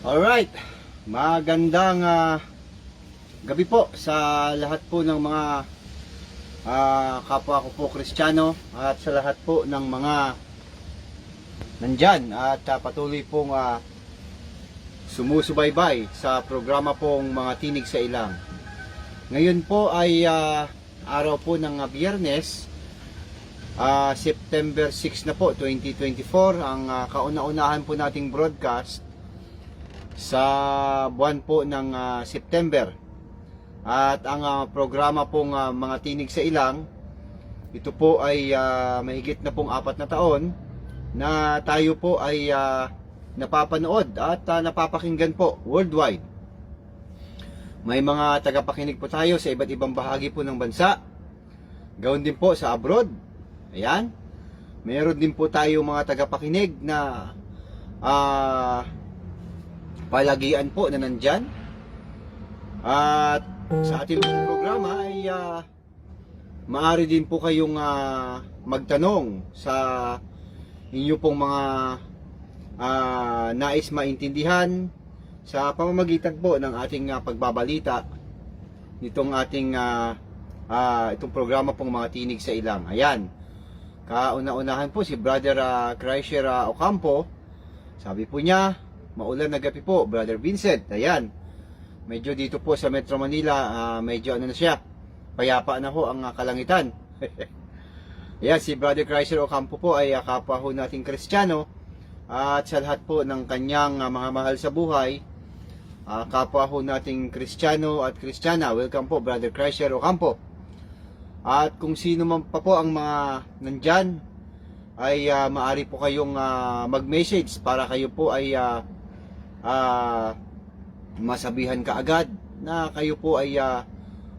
Alright, magandang gabi po sa lahat po ng mga kapwa ko po Kristiyano at sa lahat po ng mga nandyan at patuloy pong sumusubaybay sa programa pong mga tinig sa ilang. Ngayon po ay araw po ng Biyernes, September 6 na po, 2024, ang kauna-unahan po nating broadcast sa buwan po ng September. At ang programa pong mga tinig sa ilang, ito po ay mahigit na pong 4 na taon na tayo po ay napapanood at napapakinggan po worldwide. May mga tagapakinig po tayo sa iba't ibang bahagi po ng bansa, gayon din po sa abroad. Ayan, meron din po tayo mga tagapakinig na palagian po na nandyan. At sa ating programa ay maaari din po kayong magtanong sa inyo pong mga nais maintindihan sa pamamagitan po ng ating pagbabalita nitong ating itong programa pong mga tinig sa ilang. Ayan, kauna-unahan po si Brother Kreischer Ocampo. Sabi po niya, maulan na gabi po, Brother Vincent. Ayan, medyo dito po sa Metro Manila, medyo ano na siya, payapa na ho ang kalangitan. Ayan, si Brother Kreischer Ocampo po ay kapwa ho nating Kristiyano at sa lahat po ng kanyang mga mahal sa buhay, kapwa ho nating Kristiyano at Kristiyana. Welcome po, Brother Kreischer Ocampo. At kung sino man pa po ang mga nandyan, ay maaari po kayong mag-message para kayo po ay masabihan kaagad na kayo po ay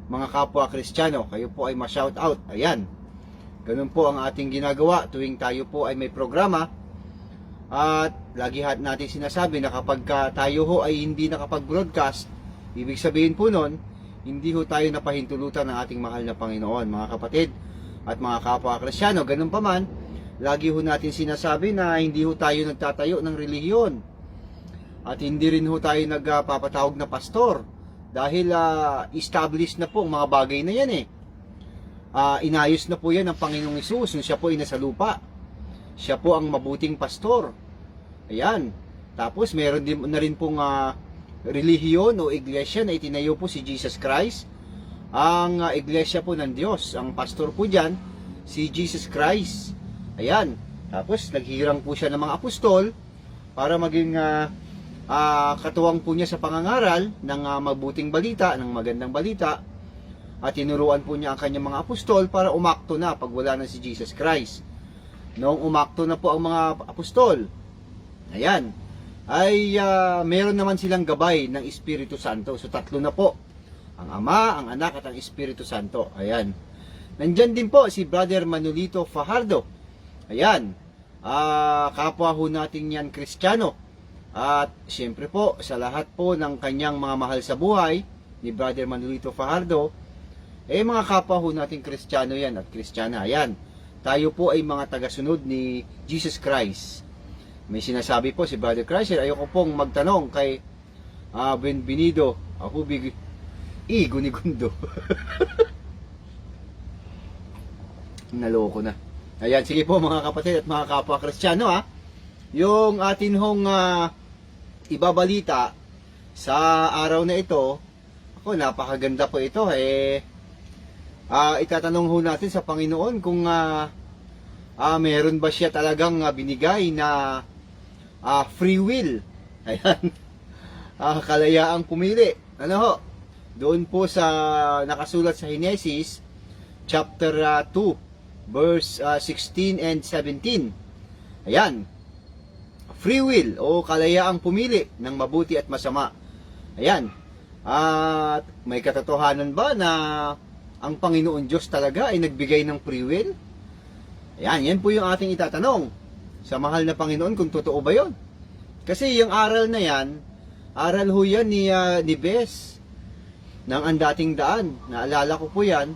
mga kapwa Kristiyano, kayo po ay ma-shout out. Ayan, ganun po ang ating ginagawa tuwing tayo po ay may programa. At lagi natin sinasabi na kapag tayo ho ay hindi nakapag-broadcast, ibig sabihin po nun, hindi ho tayo napahintulutan ng ating mahal na Panginoon, mga kapatid at mga kapwa Kristiyano. Ganun pa man, lagi ho natin sinasabi na hindi ho tayo nagtatayo ng relihiyon at hindi rin ho tayo nagpapatawag na pastor dahil established na po ang mga bagay na yan eh. Inayos na po yan ng Panginoong Hesus nung siya po ay nasa lupa. Siya po ang mabuting pastor. Ayan, tapos meron din na rin pong relihiyon o iglesia na itinayo po si Jesus Christ. Ang iglesia po ng Diyos, ang pastor po dyan si Jesus Christ. Ayan, tapos naghirang po siya ng mga apostol para maging katuwang po niya sa pangangaral ng mabuting balita, ng magandang balita, at tinuruan po niya ang kanyang mga apostol para umakto na pag wala na si Jesus Christ. Noong umakto na po ang mga apostol, ayan, ay meron naman silang gabay ng Espiritu Santo. So tatlo na po, ang Ama, ang Anak at ang Espiritu Santo. Ayan, nandyan din po si Brother Manolito Fajardo. Ayan, kapwa ho natin yan Kristiyano. At siyempre po sa lahat po ng kanyang mga mahal sa buhay ni Brother Manolito Fajardo, mga kapwa ho natin Kristiyano yan at Kristiyana. Ayan, tayo po ay mga tagasunod ni Jesus Christ. May sinasabi po si Brother Kreischer, ayoko pong magtanong kay Benvenido Ahubig Gunigundo. Naloko na. Ayan, sige po mga kapatid at mga kapwa Kristiyano, yung atin hong ibabalita sa araw na ito, ako, napakaganda po ito. Itatanong ho natin sa Panginoon kung meron ba siya talagang binigay na free will. Ayan, kalayaang pumili. Ano ho? Doon po sa nakasulat sa Genesis chapter 2 verse 16 and 17. Ayan, free will o kalayaang pumili ng mabuti at masama. Ayan, at may katotohanan ba na ang Panginoon Diyos talaga ay nagbigay ng free will? Ayan, yan po yung ating itatanong sa mahal na Panginoon kung totoo ba yon. Kasi yung aral na yan, aral ho yan ni Bes ng Ang Dating Daan. Naalala ko po yan.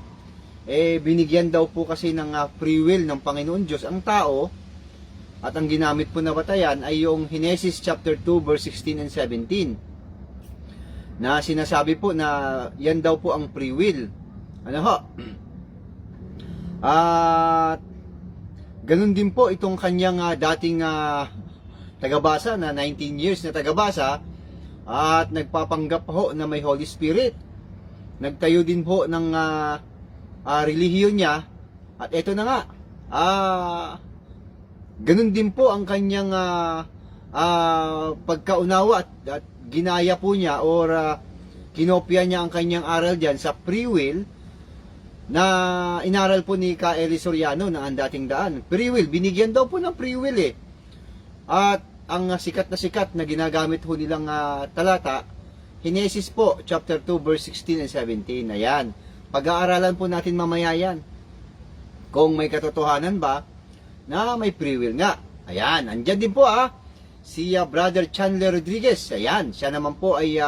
Binigyan daw po kasi ng free will ng Panginoon Diyos ang tao At ang ginamit po na batayan ay yung Genesis chapter 2 verse 16 and 17. Na sinasabi po na yan daw po ang free will. Ano ho? At ganun din po itong kanyang dating tagabasa na 19 years na tagabasa at nagpapanggap ho na may Holy Spirit. Nagtayo din po ng relihiyon niya at eto na nga. Ganun din po ang kanyang pagkaunawa at ginaya po niya or kinopya niya ang kanyang aral dyan sa free will na inaral po ni Ka Eli Soriano na ang dating daan. Free will, binigyan daw po ng free will eh. At ang sikat na ginagamit ho nilang talata, Genesis po, chapter 2, verse 16 and 17. Ayan, pag-aaralan po natin mamaya yan. Kung may katotohanan ba na may free will nga. Ayan, andyan din po si Brother Chandler Rodriguez. Ayan, siya naman po ay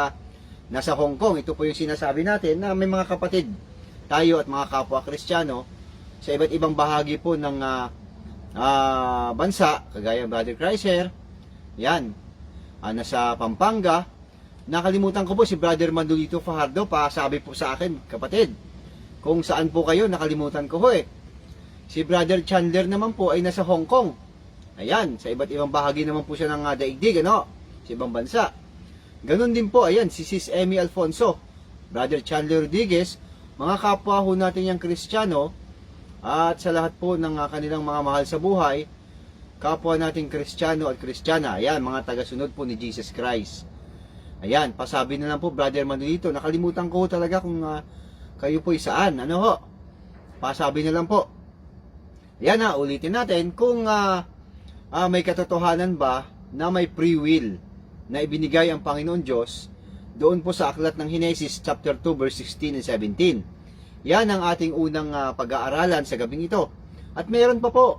nasa Hong Kong. Ito po yung sinasabi natin na may mga kapatid tayo at mga kapwa Kristiyano sa iba't ibang bahagi po ng bansa, kagaya Brother Chrysler. Yan, nasa Pampanga. Nakalimutan ko po si Brother Mandolito Fajardo, sabi po sa akin, kapatid, kung saan po kayo, nakalimutan ko ho eh. Si Brother Chandler naman po ay nasa Hong Kong. Ayan, sa iba't ibang bahagi naman po siya ng daigdig, sa ibang bansa. Ganon din po, ayan, si Sis Emmy Alfonso, Brother Chandler Rodriguez, mga kapwa ho natin yung Kristiyano, at sa lahat po ng kanilang mga mahal sa buhay, kapwa nating Kristiyano at Kristiyana, ayan, mga tagasunod po ni Jesus Christ. Ayan, pasabi na lang po, Brother Manolito, nakalimutan ko talaga kung kayo po'y saan, pasabi na lang po. Yan ulitin natin kung may katotohanan ba na may free will na ibinigay ang Panginoon Diyos doon po sa aklat ng Genesis chapter 2 verse 16 and 17. Yan ang ating unang pag-aaralan sa gabing ito. At meron pa po,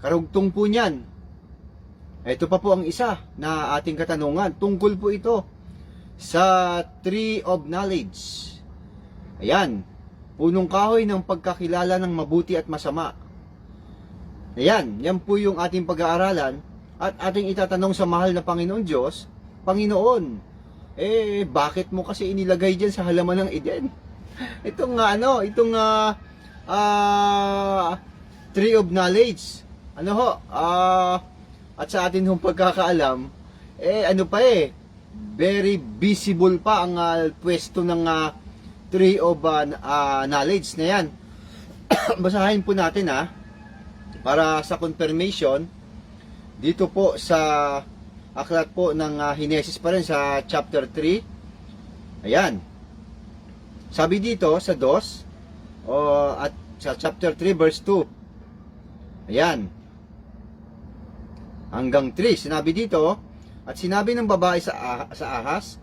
karugtong po niyan. Ito pa po ang isa na ating katanungan. Tungkol po ito sa Tree of Knowledge. Ayan, punong kahoy ng pagkakilala ng mabuti at masama. Ayan, yan po yung ating pag-aaralan at ating itatanong sa mahal na Panginoon Diyos, Panginoon, bakit mo kasi inilagay dyan sa halaman ng Eden? Itong Tree of Knowledge. At sa atin hong pagkakaalam, very visible pa ang pwesto ng Tree of Knowledge na yan. Basahin po natin para sa confirmation dito po sa aklat po ng Genesis pa rin sa chapter 3. Ayan. Sabi dito sa 2 at sa chapter 3 verse 2. Ayan. Hanggang 3. Sinabi dito, at sinabi ng babae sa ahas,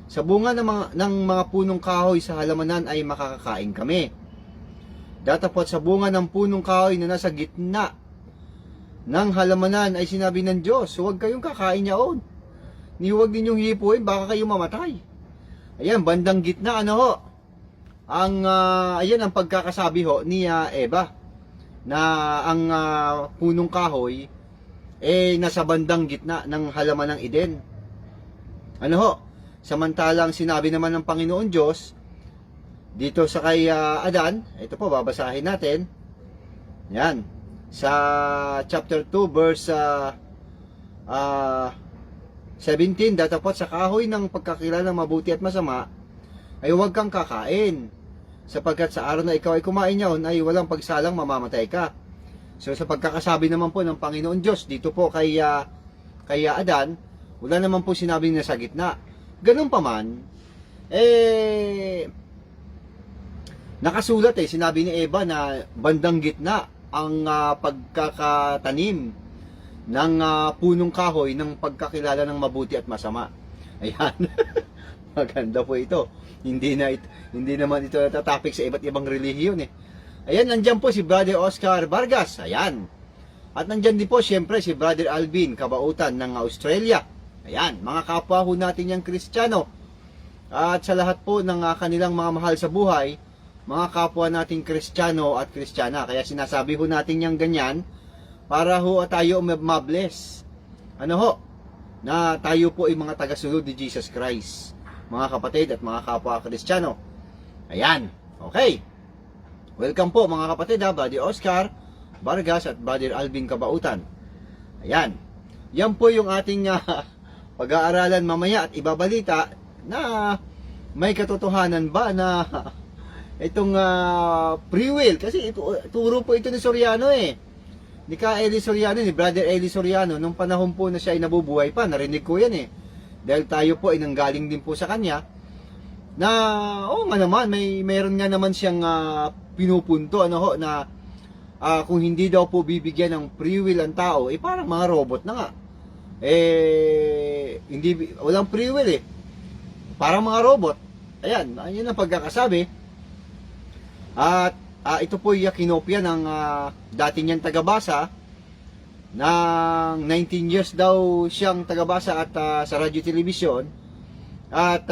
sa bunga ng mga punong kahoy sa halamanan ay makakakain kami. Datapot sa bunga ng punong kahoy na nasa gitna ng halamanan ay sinabi ng Diyos, huwag kayong kakain yaon. Ni huwag ninyong hipuin, baka kayo mamatay. Ayan, bandang gitna, ayan ang pagkakasabi ni Eva, na ang punong kahoy nasa bandang gitna ng halaman ng Eden. Samantalang sinabi naman ng Panginoon Diyos dito sa kay Adan, ito po babasahin natin. Yan. Sa chapter 2 verse 17, datapot sa kahoy ng pagkakilala ng mabuti at masama ay huwag kang kakain, sapagkat sa araw na ikaw ay kumain niyaon ay walang pagsalang mamamatay ka. So sa pagkakasabi naman po ng Panginoon Diyos dito po kay Adan, wala naman po sinabi na sa gitna. Ganun pa man, nakasulat sinabi ni Eva na bandang gitna ang pagkakatanim ng punong kahoy ng pagkakilala ng mabuti at masama. Ayan. Maganda po ito. Hindi naman ito natatopic sa iba't ibang relihiyon Ayan, nandyan po si Brother Oscar Vargas. Ayan. At nandyan din po siyempre si Brother Alvin Kabautan ng Australia. Ayan, mga kapwa ho natin yung Kristiyano. At sa lahat po ng kanilang mga mahal sa buhay, mga kapwa nating Kristiyano at Kristiyana. Kaya sinasabi ho natin yung ganyan para ho tayo mabless. Ano ho? Na tayo po ay mga tagasunod ni Jesus Christ, mga kapatid at mga kapwa Kristiyano. Ayan, okay. Welcome po mga kapatid ha, Buddy Oscar Vargas at Brother Alvin Kabautan. Ayan, yan po yung ating pag-aaralan mamaya at ibabalita na may katotohanan ba na itong free will. Kasi turo po ito ni Soriano ni Eli Soriano, ni Brother Eli Soriano, nung panahon po na siya ay nabubuhay pa. Narinig ko yan dahil tayo po ay nanggaling din po sa kanya na nga naman, meron nga naman siyang pinupunto na kung hindi daw po bibigyan ng free will ang tao, parang mga robot na nga. Walang free will parang mga robot. Ayan, yun ang pagkakasabi. At ito po yung kinopya ng dati niyang tagabasa ng 19 years daw siyang tagabasa at sa radyo television. At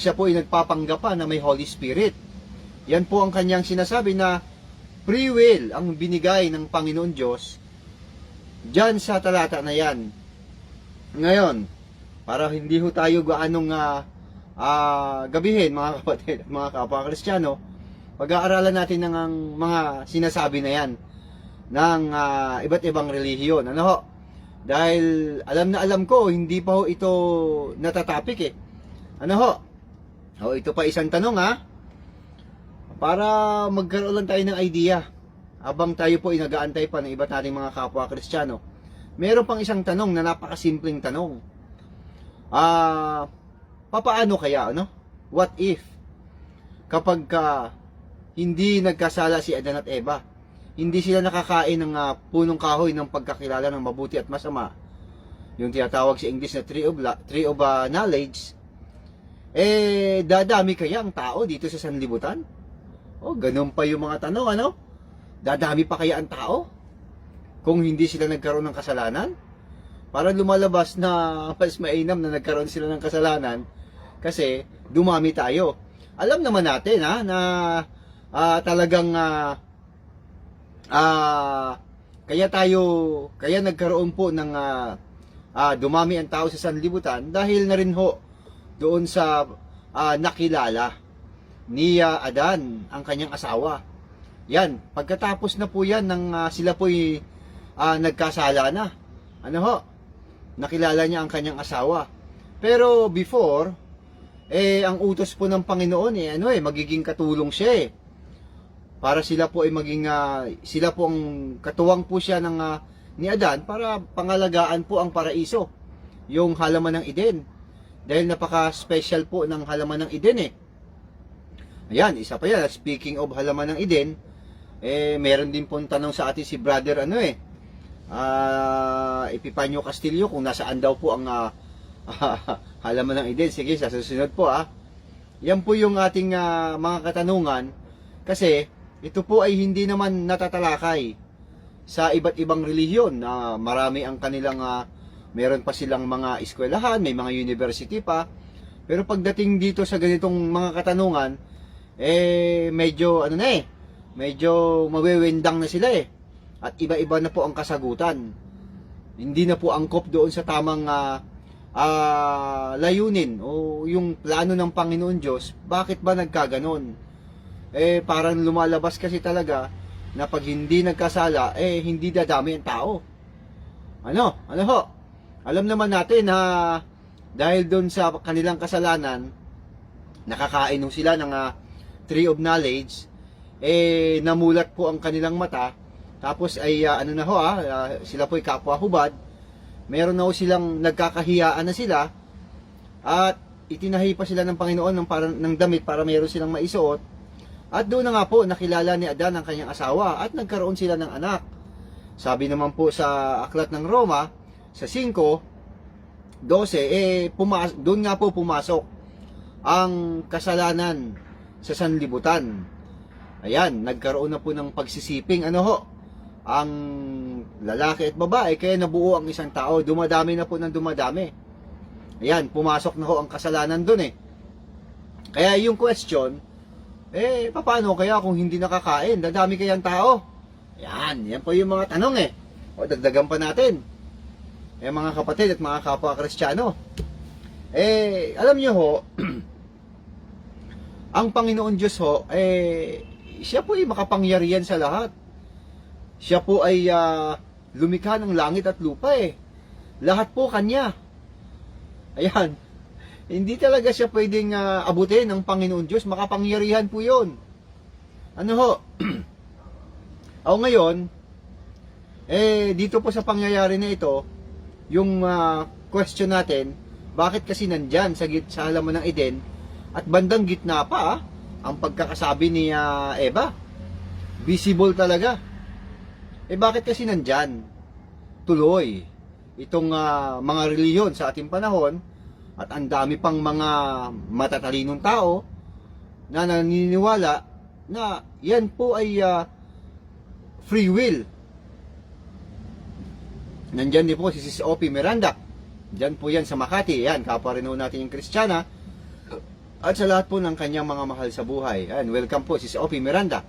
siya po ay nagpapanggap pa na may Holy Spirit. Yan po ang kanyang sinasabi na free will ang binigay ng Panginoon Diyos dyan sa talata na yan. Ngayon, para hindi ho tayo gaanong gabihin mga kapatid, mga kapwa Kristiyano, pag-aaralan natin ng mga sinasabi na yan ng iba't ibang relihiyon. Ano ho? Dahil alam na alam ko, hindi pa ho ito natatapik Ano ho? Ito pa isang tanong para magkaroon lang tayo ng idea habang tayo po nag-aantay pa ng iba't nating mga kapwa Kristiyano. Meron pang isang tanong na napakasimpleng tanong. Papaano kaya, What if kapag hindi nagkasala si Adan at Eva, hindi sila nakakain ng punong kahoy ng pagkakilala ng mabuti at masama, yung tinatawag sa English na tree of knowledge, dadami kaya ang tao dito sa sanlibutan? Ganun pa yung mga tanong, Dadami pa kaya ang tao kung hindi sila nagkaroon ng kasalanan? Para lumalabas na mas mainam na nagkaroon sila ng kasalanan kasi dumami tayo. Alam naman natin na talagang kaya nagkaroon po ng dumami ang tao sa sanlibutan dahil na rin ho doon sa nakilala ni Adan ang kanyang asawa. Yan, pagkatapos na po yan ng sila po'y nagkasala na. Nakilala niya ang kanyang asawa. Pero before, ang utos po ng Panginoon magiging katulong siya para sila po ay maging sila po ang katuwang po siya ng ni Adan para pangalagaan po ang paraiso, yung halaman ng Eden. Dahil napaka-special po ng halaman ng Eden Ayan, isa pa yan. Speaking of halaman ng Eden, meron din pong tanong sa atin si brother Epipanyo Castillo kung nasaan daw po ang halaman ng Eden. Sige, sa susunod po Yan po yung ating mga katanungan kasi ito po ay hindi naman natatalakay sa iba't ibang relihiyon na marami ang kanilang meron pa silang mga eskwelahan, may mga university pa. Pero pagdating dito sa ganitong mga katanungan, medyo medyo mawewendang na sila at iba-iba na po ang kasagutan. Hindi na po angkop doon sa tamang layunin o yung plano ng Panginoon Diyos. Bakit ba nagkaganon? Parang lumalabas kasi talaga na pag hindi nagkasala, hindi dadami ang tao. Ano ho? Alam naman natin na dahil doon sa kanilang kasalanan, nakakain sila ng tree of knowledge, namulat po ang kanilang mata, tapos ay sila po ay kapwa-hubad, meron na silang nagkakahiyaan na sila, at itinahi pa sila ng Panginoon ng damit para meron silang maisuot, at doon na nga po nakilala ni Adan ang kanyang asawa, at nagkaroon sila ng anak. Sabi naman po sa aklat ng Roma, sa 5:12, doon nga po pumasok ang kasalanan sa sanlibutan. Ayan, nagkaroon na po ng pagsisiping ang lalaki at babae, kaya nabuo ang isang tao. Dumadami na po ng dumadami. Ayan, pumasok na ho ang kasalanan doon Kaya yung question, paano kaya kung hindi nakakain? Dadami kaya ang tao? Yan po yung mga tanong eh. O dagdagan pa natin. Mga kapatid at mga kapwa Kristiyano. Alam niyo ho, ang Panginoon Diyos ho, siya po ay makapangyarihan sa lahat. Siya po ay lumikha ng langit at lupa eh. Lahat po Kanya. Ayan. Hindi talaga siya pwedeng abutin ng Panginoon Diyos. Makapangyarihan po yun. Ano ho? O ngayon, dito po sa pangyayari na ito, yung question natin, bakit kasi nandyan sa halaman ng Eden at bandang gitna pa ang pagkakasabi ni Eva? Visible talaga. Bakit kasi nandyan? Tuloy itong mga reliyon sa ating panahon at ang dami pang mga matatalinong tao na naniniwala na yan po ay free will. Nandyan din po si Sis Opie Miranda. Diyan po yan sa Makati. Yan, kapwa rin po natin yung Kristiyana. At sa lahat po ng kanyang mga mahal sa buhay. Yan, welcome po Sis Opie Miranda.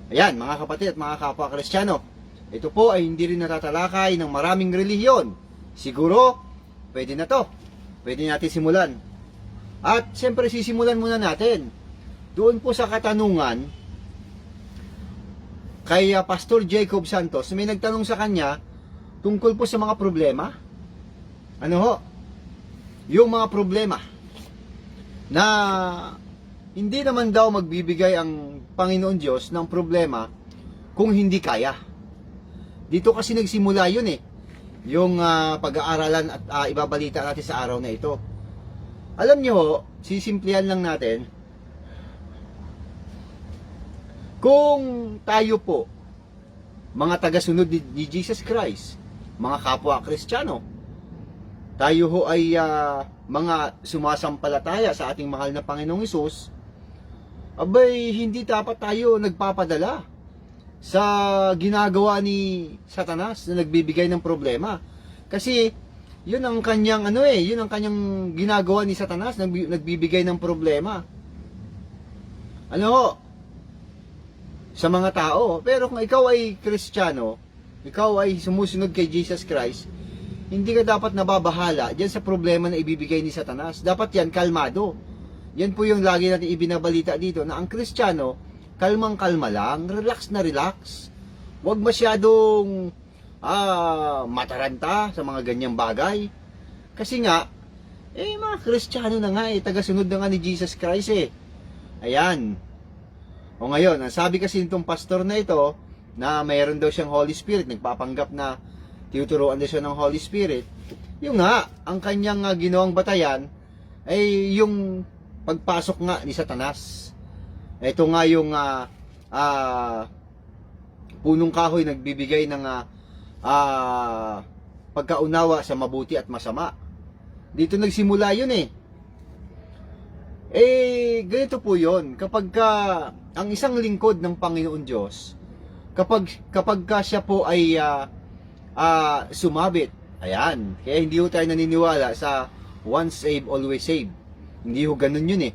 Ayan, mga kapatid at mga kapwa Kristiyano. Ito po ay hindi rin natatalakay ng maraming relihiyon. Siguro, pwede na to. Pwede natin simulan. At siyempre sisimulan muna natin. Doon po sa katanungan kay Pastor Jacob Santos, may nagtanong sa kanya tungkol po sa mga problema. Ano ho? Yung mga problema na hindi naman daw magbibigay ang Panginoon Diyos ng problema kung hindi kaya. Dito kasi nagsimula yun eh. Yung pag-aaralan at ibabalita natin sa araw na ito. Alam nyo ho, sisimplihan lang natin. Kung tayo po, mga tagasunod ni Jesus Christ, mga kapwa Kristiyano, tayo ho ay mga sumasampalataya sa ating mahal na Panginoong Hesus, abay hindi dapat tayo nagpapadala sa ginagawa ni Satanas na nagbibigay ng problema. Kasi yun ang kanyang yun ang kanyang ginagawa ni Satanas, nagbibigay ng problema. Ano ho? Sa mga tao. Pero kung ikaw ay Kristiyano, ikaw ay sumusunod kay Jesus Christ, hindi ka dapat nababahala diyan sa problema na ibibigay ni Satanas. Dapat yan kalmado. Yan po yung lagi natin ibinabalita dito, na ang Kristiyano, kalmang-kalma lang, relax na relax. Huwag masyadong mataranta sa mga ganyang bagay. Kasi nga, mga Kristiyano na nga tagasunod na nga ni Jesus Christ eh. Ayan. O ngayon, ang sabi kasi nitong pastor na ito, na mayroon daw siyang Holy Spirit, nagpapanggap na tinuturuan daw siya ng Holy Spirit, yung nga, ang kanyang ginawang batayan, ay yung pagpasok nga ni Satanas. Ito nga yung punong kahoy nagbibigay ng pagkaunawa sa mabuti at masama. Dito nagsimula yun eh. Ganito po yun. Kapag ang isang lingkod ng Panginoon Diyos, kapag siya po ay sumabit, ayan, kaya hindi ho tayo naniniwala sa once saved, always saved. Hindi ho ganun yun eh.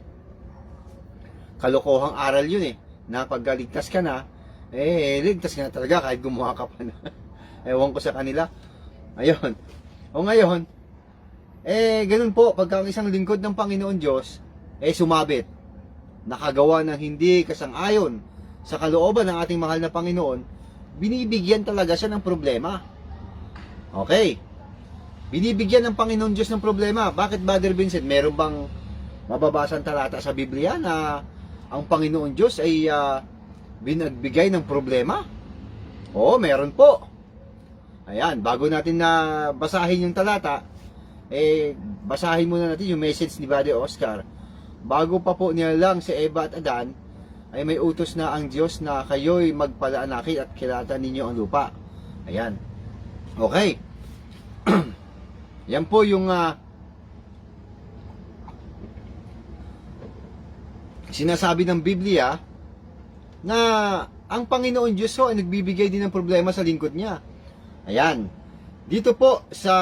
Kalokohang aral yun eh, na pag ligtas ka na, ligtas ka na talaga kahit gumawa ka pa na. Ewan ko sa kanila. Ayun. O ngayon, ganun po, pagka ang isang lingkod ng Panginoon Diyos, sumabit, nakagawa ng hindi kasang-ayon sa kalooban ng ating mahal na Panginoon, binibigyan talaga siya ng problema. Okay. Binibigyan ng Panginoon Diyos ng problema. Bakit, Brother Vincent? Meron bang mababasang talata sa Biblia na ang Panginoon Diyos ay binagbigay ng problema? Oo, meron po. Ayan, bago natin na basahin yung talata, basahin muna natin yung message ni Brother Oscar. Bago pa po nilalang si Eva at Adan, ay may utos na ang Diyos na kayo'y magpalaanakin at kilatan ninyo ang lupa. Ayan. Okay. Yan po yung sinasabi ng Biblia na ang Panginoon Diyos ay nagbibigay din ng problema sa lingkod niya. Ayan. Dito po sa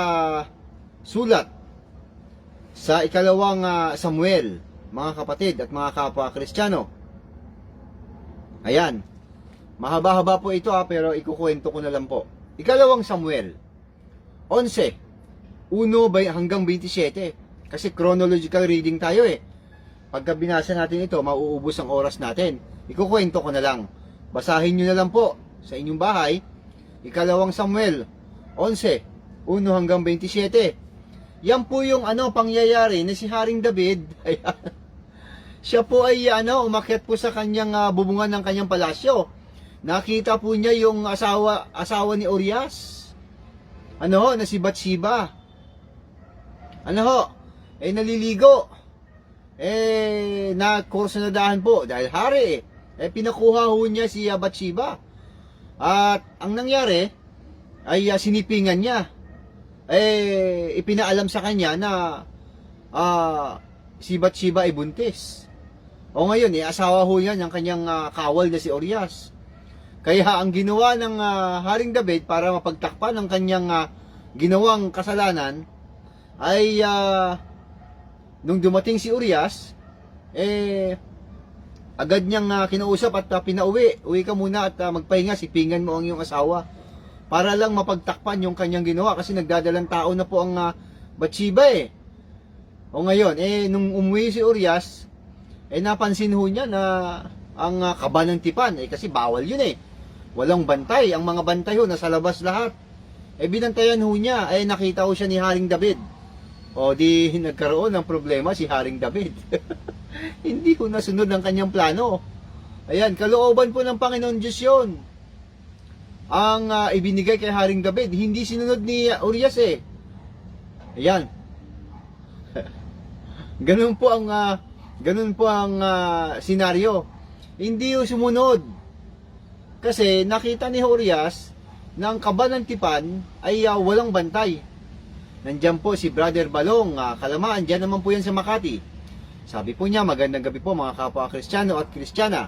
sulat sa ikalawang Samuel, mga kapatid at mga kapwa Kristiyano. Ayan. Mahaba-haba po ito pero ikukwento ko na lang po. Ikalawang Samuel 11, 1 hanggang 27. Kasi chronological reading tayo eh. Pagka binasa natin ito, mauubos ang oras natin. Ikukwento ko na lang. Basahin nyo na lang po sa inyong bahay. Ikalawang Samuel 11, 1 hanggang 27. Yan po yung pangyayari na si Haring David. Siya po ay umakyat po sa kanyang bubungan ng kanyang palasyo. Nakita po niya yung asawa ni Urias. Na si Bathsheba. Naliligo. Nakursunadahan po dahil hari. Pinakuha ho niya si Bathsheba. At ang nangyari ay sinipingan niya. Ipinaalam sa kanya na si Bathsheba ay buntis. O ngayon, asawa ho yan ng kanyang kawal na si Urias. Kaya ang ginawa ng Haring David para mapagtakpan ng kanyang ginawang kasalanan ay nung dumating si Urias, agad niyang kinausap at pinauwi. Uwi ka muna at magpahinga, sipingan mo ang iyong asawa. Para lang mapagtakpan yung kanyang ginawa kasi nagdadalang tao na po ang Bathsheba eh. O ngayon, nung umuwi si Urias, napansin ho niya na ang kaba ng tipan, kasi bawal yun eh. Walang bantay, ang mga bantay ho, nasa labas lahat. Binantayan ho niya, nakita ho siya ni Haring David. O di nagkaroon ng problema si Haring David. Hindi ho nasunod ang kanyang plano. Ayan, kalooban po ng Panginoon Diyos yun. Ang ibinigay kay Haring David, hindi sinunod ni Urias eh. Ayan. Ganun po ang senaryo. Hindi ho sumunod. Kasi nakita ni Urias na ang kaba ng tipan ay walang bantay. Nandiyan po si Brother Balong, Kalamaan, dyan naman po yan sa Makati. Sabi po niya, magandang gabi po mga kapwa Kristiyano at Kristiyana.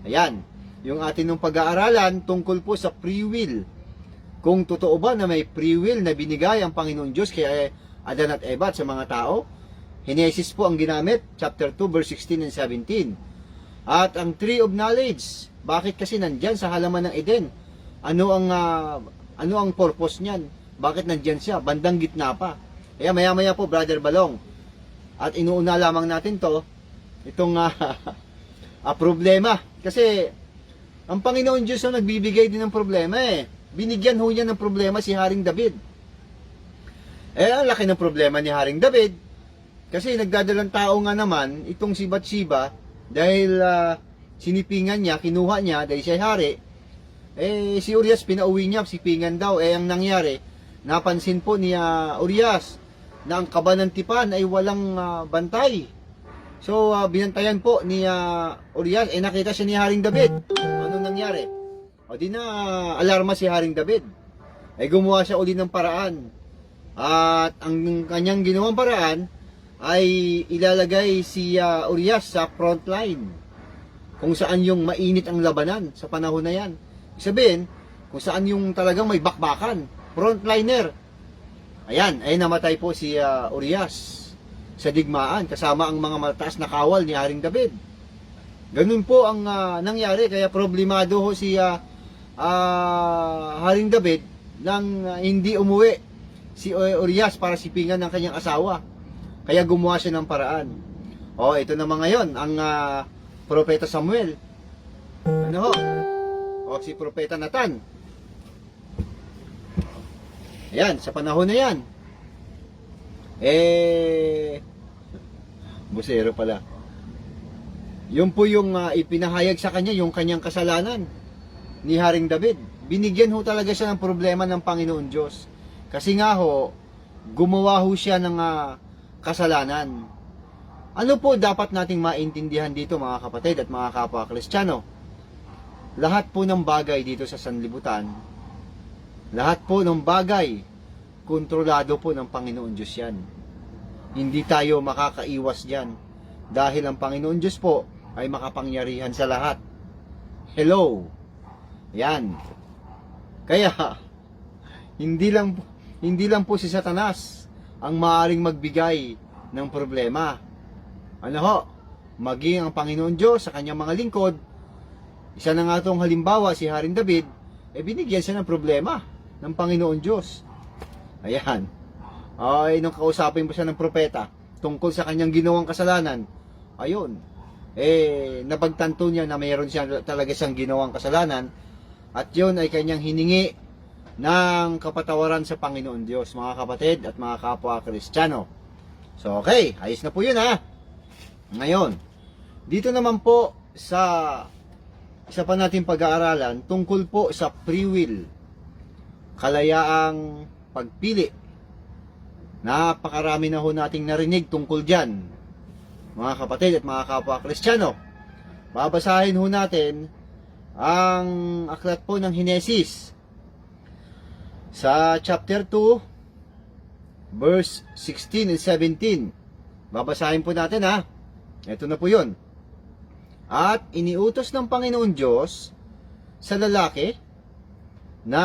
Ayan, yung atin nung pag-aaralan tungkol po sa free will. Kung totoo ba na may free will na binigay ang Panginoon Diyos kay Adan at Eva at sa mga tao? Genesis po ang ginamit, chapter 2, verse 16 and 17. At ang tree of knowledge, bakit kasi nandyan sa halaman ng Eden? Ano ang purpose niyan? Bakit nandyan siya? Bandang gitna pa. Kaya maya-maya po, Brother Balong. At inuuna lamang natin itong problema. Kasi ang Panginoon Diyos ang nagbibigay din ng problema eh. Binigyan ho niya ng problema si Haring David. Ang laki ng problema ni Haring David. Kasi nagdadalang tao nga naman, itong si Bathsheba, dahil sinipingan niya, kinuha niya, dahil siya hari, si Urias pinauwi niya, sipingan daw. Ang nangyari, napansin po ni Urias na ang kaba ng tipan ay walang bantay. So, binantayan po ni Urias, nakita siya ni Haring David. Anong nangyari? O di na alarma si Haring David. Gumawa siya uli ng paraan. At ang kanyang ginawang paraan ay ilalagay si Urias sa front line. Kung saan yung mainit ang labanan sa panahon na yan. Sabihin, kung saan yung talagang may bakbakan. Frontliner. Ayan, namatay po si Urias sa digmaan kasama ang mga mataas na kawal ni Haring David. Ganun po ang nangyari, kaya problemado ho si Haring David nang hindi umuwi si Urias para sipingan ng kanyang asawa. Kaya gumawa siya ng paraan. Ito naman ngayon ang Propeta Samuel. Si Propeta Nathan. Ayan, sa panahon na yan. Busero pala. Yun po yung ipinahayag sa kanya, yung kanyang kasalanan ni Haring David. Binigyan ho talaga siya ng problema ng Panginoon Diyos. Kasi nga ho, gumawa ho siya ng kasalanan. Ano po dapat nating maintindihan dito mga kapatid at mga kapwa Kristiyano? Lahat po ng bagay dito sa sanlibutan, lahat po ng bagay, kontrolado po ng Panginoon Diyos yan. Hindi tayo makakaiwas dyan. Dahil ang Panginoon Diyos po ay makapangyarihan sa lahat. Hello. Yan. Kaya, hindi lang po si Satanas ang maaaring magbigay ng problema. Maging ang Panginoon Diyos sa kanyang mga lingkod, Isa na nga itong halimbawa, si Haring David, binigyan siya ng problema ng Panginoon Diyos. Ayan. Ay, nung kausapin mo siya ng propeta tungkol sa kanyang ginawang kasalanan, ayun, napagtanto niya na mayroon siya talaga siyang ginawang kasalanan, at yun ay kanyang hiningi ng kapatawaran sa Panginoon Diyos, mga kapatid at mga kapwa Kristiyano. So, okay, ayos na po yun ha. Ngayon, dito naman po sa isa pa natin pag-aaralan tungkol po sa free will, kalayaang pagpili. Napakarami na ho nating narinig tungkol dyan, mga kapatid at mga kapwa Kristiyano. Babasahin ho natin ang aklat po ng Henesis sa chapter 2 verse 16 and 17. Babasahin po natin ha. Ito na po yun. At iniutos ng Panginoon Diyos sa lalaki na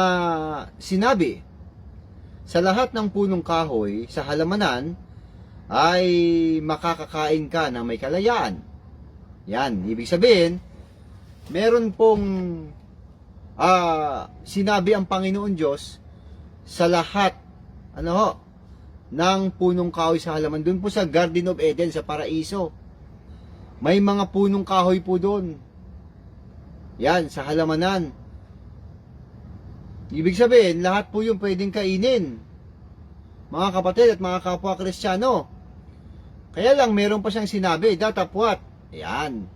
sinabi, sa lahat ng punong kahoy sa halamanan ay makakakain ka ng may kalayaan. Yan, ibig sabihin, meron pong sinabi ang Panginoon Diyos sa lahat ng punong kahoy sa halaman. Doon po sa Garden of Eden, sa Paraiso, may mga punong kahoy po doon. Yan, sa halamanan. Ibig sabihin, lahat po yung pwedeng kainin, mga kapatid at mga kapwa Kristiyano. Kaya lang, meron pa siyang sinabi, datapwat. Yan,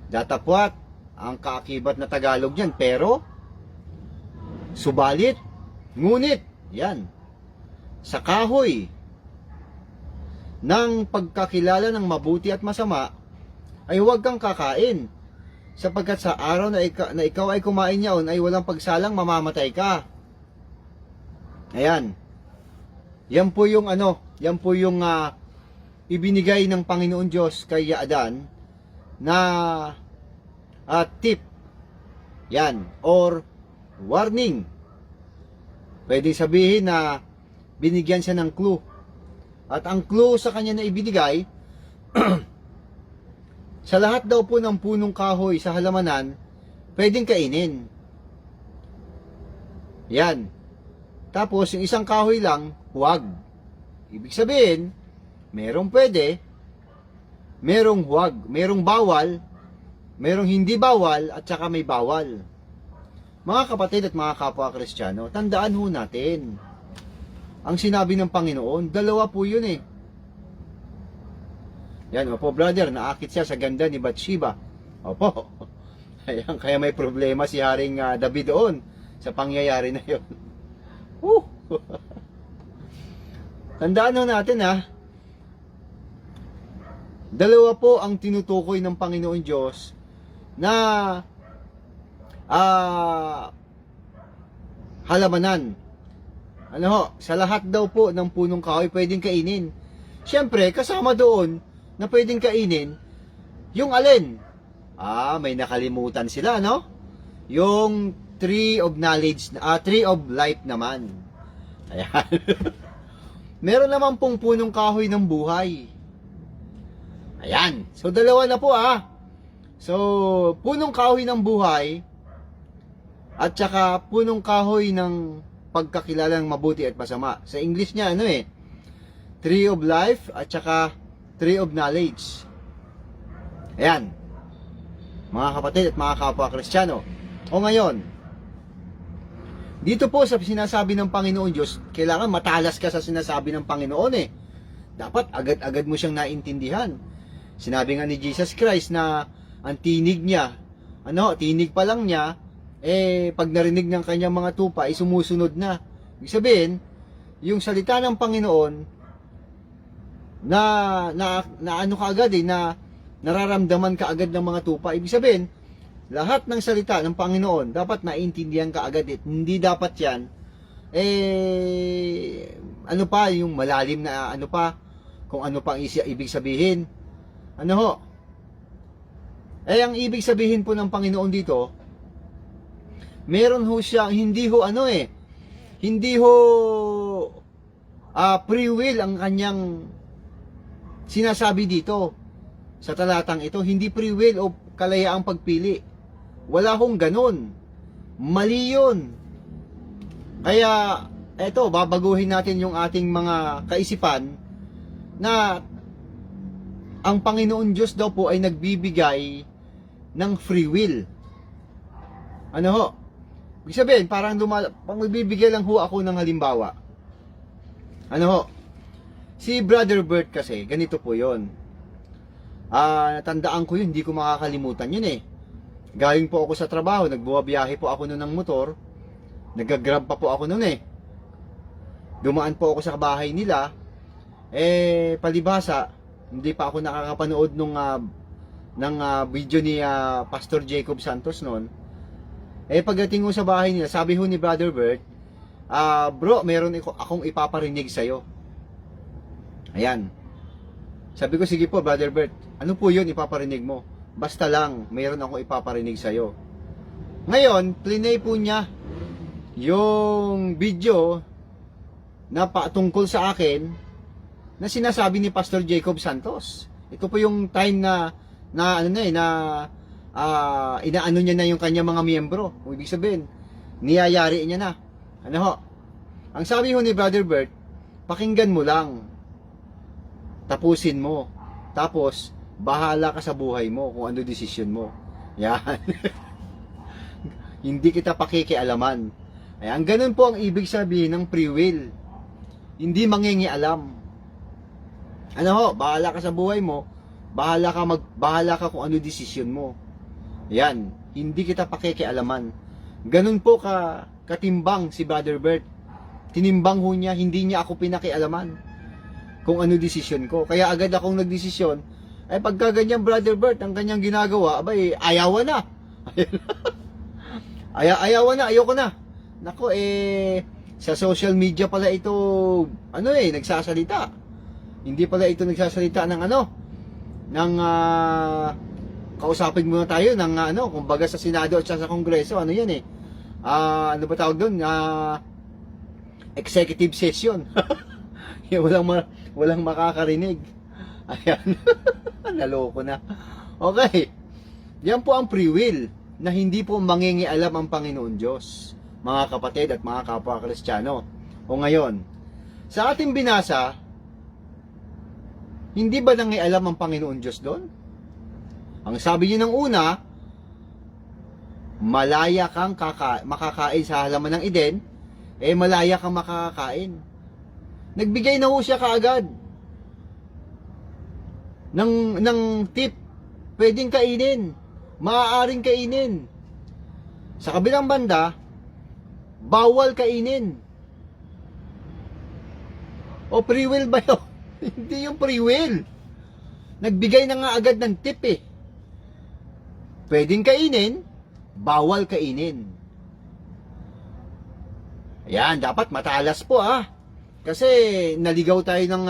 datapwat ang kaakibat na Tagalog yan. Pero, subalit, ngunit, yan, sa kahoy ng pagkakilala ng mabuti at masama, ay huwag kang kakain, sapagkat sa araw na ikaw ay kumain niyaon ay walang pagsalang mamamatay ka. Ayan. Yan po yung yan po yung ibinigay ng Panginoon Diyos kay Adan na tip. Yan, or warning. Pwede sabihin na binigyan siya ng clue. At ang clue sa kanya na ibinigay, sa lahat daw po ng punong kahoy sa halamanan, pwedeng kainin. Yan. Tapos, yung isang kahoy lang, huwag. Ibig sabihin, merong pwede, merong huwag, merong bawal, merong hindi bawal, at saka may bawal. Mga kapatid at mga kapwa Kristiyano, tandaan ho natin, ang sinabi ng Panginoon, dalawa po yun eh. Yan, opo brother, naakit siya sa ganda ni Bathsheba. Opo. Ayan, kaya may problema si Haring David doon sa pangyayari na yun. Tandaan ho natin dalawa po ang tinutukoy ng Panginoon Diyos na halamanan. Sa lahat daw po ng punong kahoy pwedeng kainin. Siyempre, kasama doon na pwedeng kainin yung alin? May nakalimutan sila, no? Yung tree of knowledge, tree of life naman. Ayan. Meron naman pong punong kahoy ng buhay. Ayan. So, dalawa na po, So, punong kahoy ng buhay at saka punong kahoy ng pagkakilala ng mabuti at masama. Sa English niya, tree of life at saka tree of knowledge. Ayan. Mga kapatid at mga kapwa Kristiyano. O ngayon, dito po sa sinasabi ng Panginoon Diyos, kailangan matalas ka sa sinasabi ng Panginoon Dapat agad-agad mo siyang naintindihan. Sinabi nga ni Jesus Christ na ang tinig niya, tinig pa lang niya, pag narinig ng kanyang mga tupa, sumusunod na. Ibig sabihin, yung salita ng Panginoon, na kaagad na nararamdaman ka agad ng mga tupa. Ibig sabihin, lahat ng salita ng Panginoon dapat naintindihan ka agad. Hindi dapat yan yung malalim na kung ano pa ang ibig sabihin. Ang ibig sabihin po ng Panginoon dito, meron ho siya, hindi ho free will ang kanyang sinasabi dito sa talatang ito. Hindi free will o kalayaang pagpili. Wala hong ganun. Mali yun. Kaya, eto, babaguhin natin yung ating mga kaisipan na ang Panginoon Diyos daw po ay nagbibigay ng free will. Ano ho? Ibig sabihin, parang magbibigay lang ho ako ng halimbawa. Ano ho? Si Brother Bert kasi, ganito po yon. Natandaan ko yun, hindi ko makakalimutan yun eh. Galing po ako sa trabaho, nagbuwabiyahe po ako noon ng motor. Nag-grab pa po ako noon eh. Dumaan po ako sa bahay nila. Palibhasa, hindi pa ako nakakapanood ng video ni Pastor Jacob Santos noon. Pagdating ko sa bahay nila, sabi ho ni Brother Bert, bro, meron akong ipaparinig sa'yo. Ayan. Sabi ko, sige po, Brother Bert, ano po yun ipaparinig mo? Basta lang, meron akong ipaparinig sa'yo. Ngayon, plinay po niya yung video na patungkol sa akin na sinasabi ni Pastor Jacob Santos. Ito po yung time na inaano niya na yung kanya mga miyembro. Ibig sabihin, niyayari niya na. Ano ho? Ang sabi ho ni Brother Bert, pakinggan mo lang. Tapusin mo. Tapos, bahala ka sa buhay mo kung ano desisyon mo. Yan. Hindi kita pakikialaman. Ayan, ganun po ang ibig sabihin ng free will. Hindi mangingialam. Ano ho, bahala ka sa buhay mo, bahala ka kung ano desisyon mo. Yan, hindi kita pakikialaman. Ganun po katimbang si Brother Bert. Tinimbang ho niya, hindi niya ako pinakialaman kung ano desisyon ko. Kaya agad akong nagdesisyon, pagka ganyan Brother Bert, ang kanyang ginagawa, ayawan na. Ayawan na, ayoko na. Nako, sa social media pala ito, nagsasalita. Hindi pala ito nagsasalita ng kausapin muna tayo ng kumbaga sa Senado at sa Kongreso, yan ano ba tawag doon? Executive session. walang makakarinig. Ayan. Naloko na. Okay. Yan po ang free will na hindi po mangingialam ang Panginoon Diyos, mga kapatid at mga kapwa Kristiyano. O ngayon, sa ating binasa, hindi ba nangialam ang Panginoon Diyos doon? Ang sabi niyo ng una, malaya kang makakain sa halaman ng Eden, malaya kang makakain. Nagbigay na ho siya kaagad ng tip. Pwedeng kainin, maaaring kainin. Sa kabilang banda, bawal kainin. O free will ba yun? Hindi yung free will. Nagbigay na nga agad ng tip eh. Pwedeng kainin, bawal kainin. Ayan, dapat matalas po Kasi naligaw tayo ng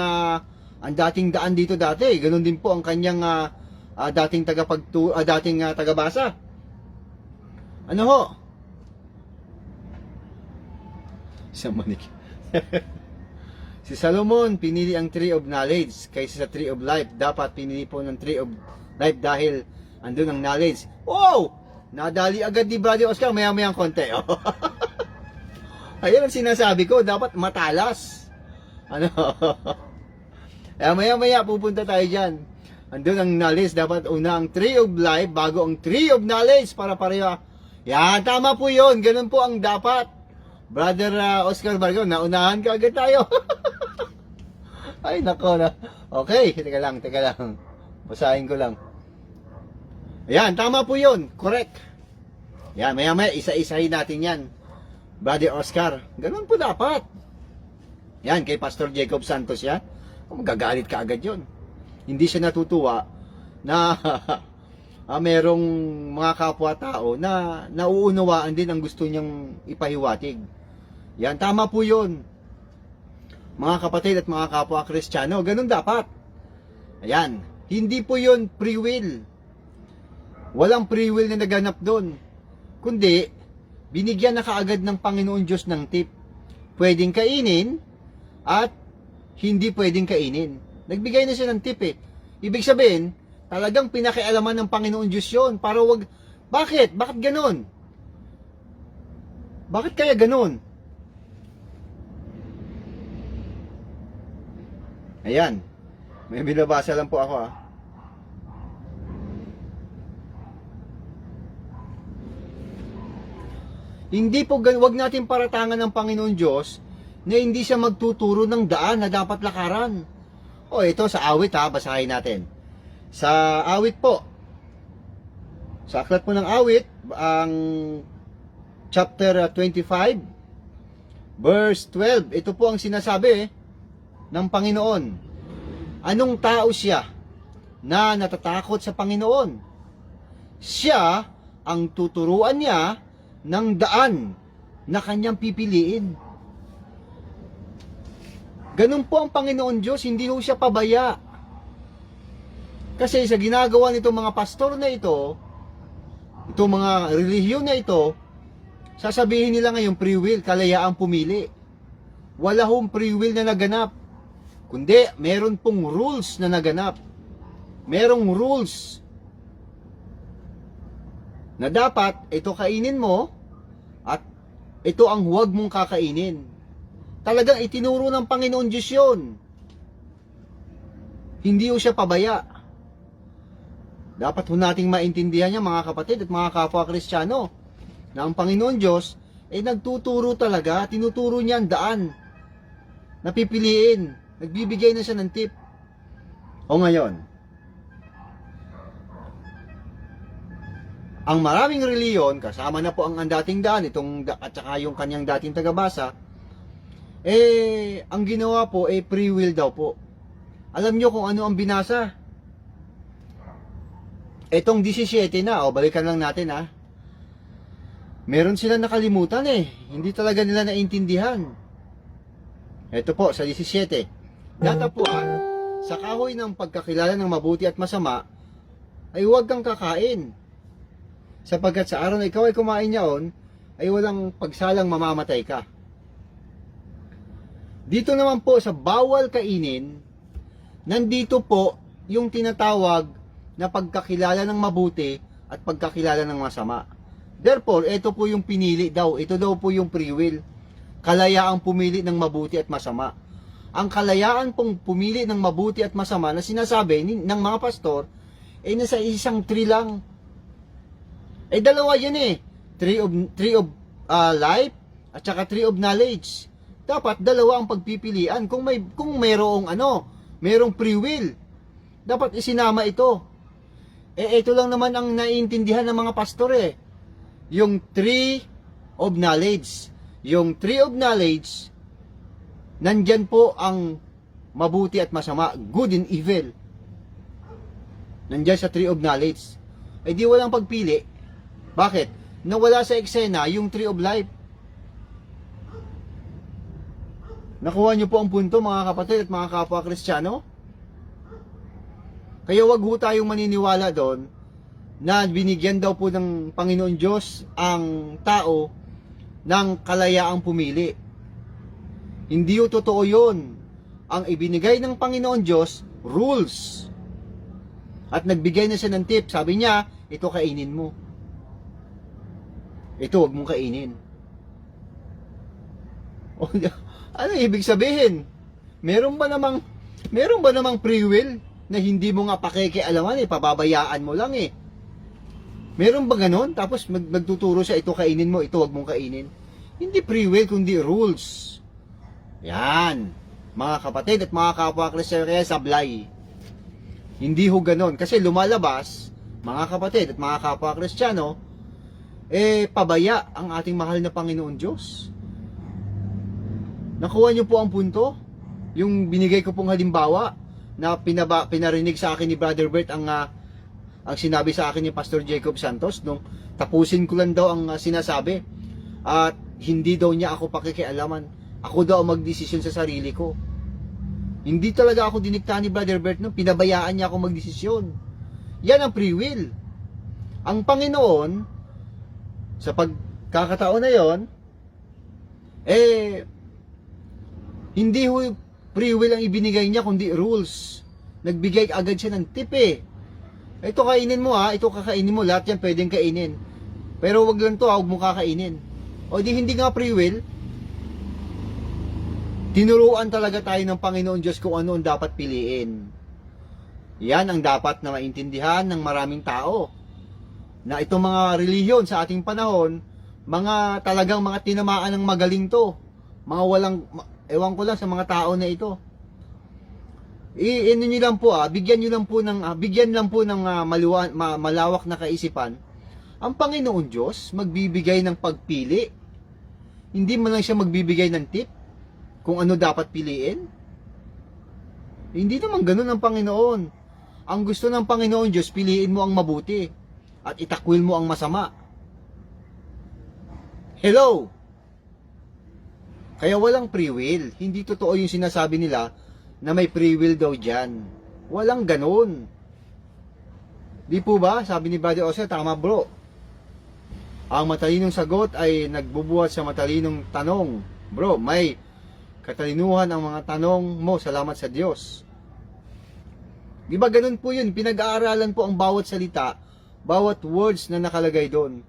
ang dating daan dito dati. Ganon din po ang kanyang dating tagabasa. Ano ho? Isang manik. Si Solomon pinili ang tree of knowledge kaysa sa tree of life. Dapat pinili po ng tree of life dahil andun ang knowledge. Wow! Nadali agad ni Brother Oscar. Maya-mayang konti. Ayun ang sinasabi ko. Dapat matalas. Maya-maya pupunta tayo dyan. Andun ang knowledge. Dapat una ang tree of life bago ang tree of knowledge para pareho. Yan, tama po yun. Ganun po ang dapat. Brother Oscar Bargo, naunahan ka agad tayo. Ay, nako na. Okay, teka lang. Basahin ko lang. Ayan, tama po yun. Correct. Yan, maya-maya, isa-isahin natin yan. Brother Oscar, ganun po dapat. Yan, kay Pastor Jacob Santos yan. Magagalit ka agad yun. Hindi siya natutuwa na merong mga kapwa-tao na nauunawaan din ang gusto niyang ipahiwatig. Yan, tama po yun. Mga kapatid at mga kapwa Kristiyano, ganun dapat. Ayan, hindi po yun free will. Walang free will na naganap doon. Kundi, binigyan na kaagad ng Panginoon Diyos ng tip. Pwedeng kainin at hindi pwedeng kainin. Nagbigay na siya ng tip eh. Ibig sabihin, talagang pinakialaman ng Panginoon Diyos yun para Bakit? Bakit ganun? Bakit kaya ganun? Ayan. May binabasa lang po ako Hindi po, wag natin paratangan ng Panginoon Diyos na hindi siya magtuturo ng daan na dapat lakaran. O ito sa awit basahin natin. Sa awit po. Sa aklat po ng awit, ang chapter 25, verse 12. Ito po ang sinasabi ng Panginoon. Anong tao siya na natatakot sa Panginoon? Siya ang tuturuan niya ng daan na kanyang pipiliin. Ganun po ang Panginoon Diyos, hindi ho siya pabaya. Kasi sa ginagawa nitong mga pastor na ito, itong mga relihiyon na ito, sasabihin nila ngayon free will, kalayaang pumili. Wala hong free will na naganap. Kundi, meron pong rules na naganap. Merong rules na dapat ito kainin mo at ito ang huwag mong kakainin. Talagang itinuro ng Panginoon Diyos yun. Hindi ho siya pabaya. Dapat ho nating maintindihan niya mga kapatid at mga kapwa Kristiyano na ang Panginoon Diyos ay nagtuturo talaga, tinuturo niya ang daan na pipiliin. Nagbibigay na siya ng tip. O ngayon, ang maraming reliyon, kasama na po ang dating daan, at saka yung kanyang dating tagabasa, ang ginawa po, free will daw po. Alam nyo kung ano ang binasa? Etong 17 na, balikan lang natin Meron sila nakalimutan hindi talaga nila naintindihan. Ito po, sa 17. Datapuan, sa kahoy ng pagkakilala ng mabuti at masama, ay huwag kang kakain. Sapagkat sa araw na ikaw ay kumain niyaon, ay walang pagsalang mamamatay ka. Dito naman po sa bawal kainin, nandito po yung tinatawag na pagkakilala ng mabuti at pagkakilala ng masama. Therefore, ito po yung pinili daw. Ito daw po yung free will. Kalayaang pumili ng mabuti at masama. Ang kalayaan pong pumili ng mabuti at masama na sinasabi ng mga pastor, nasa isang tree lang. Dalawa yan Tree of life at saka tree of knowledge. Dapat dalawa ang pagpipilian. Kung mayroong mayroong free will, dapat isinama ito. Ito lang naman ang naiintindihan ng mga pastor Yung tree of knowledge. Yung tree of knowledge, nandyan po ang mabuti at masama, good and evil. Nandyan sa tree of knowledge. Di walang pagpili. Bakit? Nawala sa eksena yung tree of life. Nakuha niyo po ang punto mga kapatid at mga kapwa Kristiyano? Kaya wag ho tayong maniniwala doon na binigyan daw po ng Panginoon Diyos ang tao ng kalayaang pumili. Hindi ho totoo yun. Ang ibinigay ng Panginoon Diyos, rules. At nagbigay na siya ng tip. Sabi niya, ito kainin mo. Ito wag mong kainin. Ano ibig sabihin? Meron ba namang free will na hindi mo nga pakikialaman pababayaan mo lang Meron ba ganon? Tapos magtuturo siya, ito kainin mo, ito wag mong kainin. Hindi free will, kundi rules. Yan. Mga kapatid at mga kapwa Kristiyano, kaya sablay. Hindi ho ganon. Kasi lumalabas, mga kapatid at mga kapwa Kristiyano, pabaya ang ating mahal na Panginoon Diyos. Nakuha niyo po ang punto? Yung binigay ko pong halimbawa na pinarinig sa akin ni Brother Bert ang sinabi sa akin ni Pastor Jacob Santos nung tapusin ko lang daw ang sinasabi at hindi daw niya ako pakikialaman. Ako daw magdesisyon sa sarili ko. Hindi talaga ako dinikta ni Brother Bert nung pinabayaan niya ako magdesisyon. Yan ang free will. Ang Panginoon sa pagkakataon na yon hindi ho free will ang ibinigay niya kundi rules. Nagbigay agad siya ng tip Ito kainin mo ha, ito kakainin mo, lahat yan pwedeng kainin. Pero wag lang to ha, wag mo kakainin. O di hindi nga free will. Tinuruan talaga tayo ng Panginoon Diyos kung ano ang dapat piliin. Yan ang dapat na maintindihan ng maraming tao. Na itong mga relihiyon sa ating panahon, mga talagang mga tinamaan ng magaling to. Mga walang, ewan ko lang sa mga tao na ito. Ano nyo lang po bigyan lang po ng malawak na kaisipan. Ang Panginoon Diyos magbibigay ng pagpili. Hindi man lang siya magbibigay ng tip kung ano dapat piliin. Hindi naman ganun ang Panginoon. Ang gusto ng Panginoon Diyos, piliin mo ang mabuti at itakwil mo ang masama. Hello? Kaya walang free will. Hindi totoo yung sinasabi nila na may free will daw dyan. Walang ganun. Di po ba? Sabi ni Brother Oscar, tama bro. Ang matalinong sagot ay nagbubuhat sa matalinong tanong. Bro, may katalinuhan ang mga tanong mo. Salamat sa Diyos. Di ba ganun po yun? Pinag-aaralan po ang bawat salita, bawat words na nakalagay doon.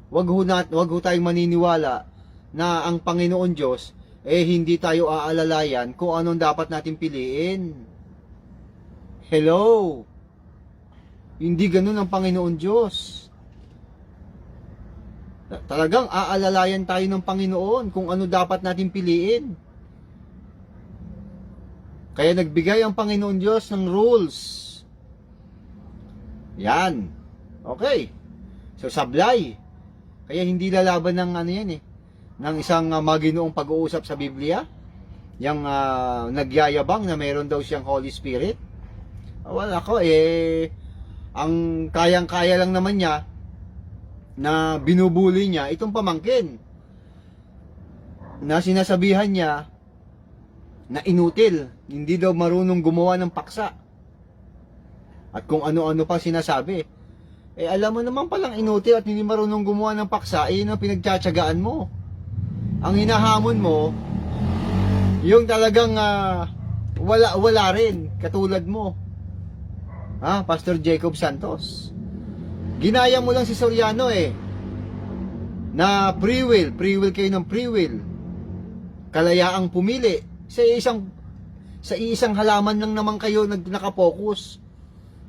Wag ho tayong maniniwala na ang Panginoon Diyos hindi tayo aalalayan kung anong dapat natin piliin. Hello? Hindi ganun ang Panginoon Diyos. Talagang aalalayan tayo ng Panginoon kung ano dapat natin piliin. Kaya nagbigay ang Panginoon Diyos ng rules. Yan. Okay. So, sablay. Kaya hindi lalaban ng ng isang maginoong pag-uusap sa Biblia. Yung nagyayabang na meron daw siyang Holy Spirit. Wala ko ang kayang-kaya lang naman niya na binubuli niya itong pamangkin. Na sinasabihan niya na inutil, hindi daw marunong gumawa ng paksa. At kung ano-ano pa sinasabi. Alam mo naman palang inutil at hindi marunong gumawa ng paksa, yun ang pinagtsatsagaan mo. Ang hinahamon mo, yung talagang wala rin, katulad mo. Pastor Jacob Santos. Ginaya mo lang si Soriano na free will kayo ng free will. Kalayaang pumili. Sa isang halaman lang naman kayo nakapokus.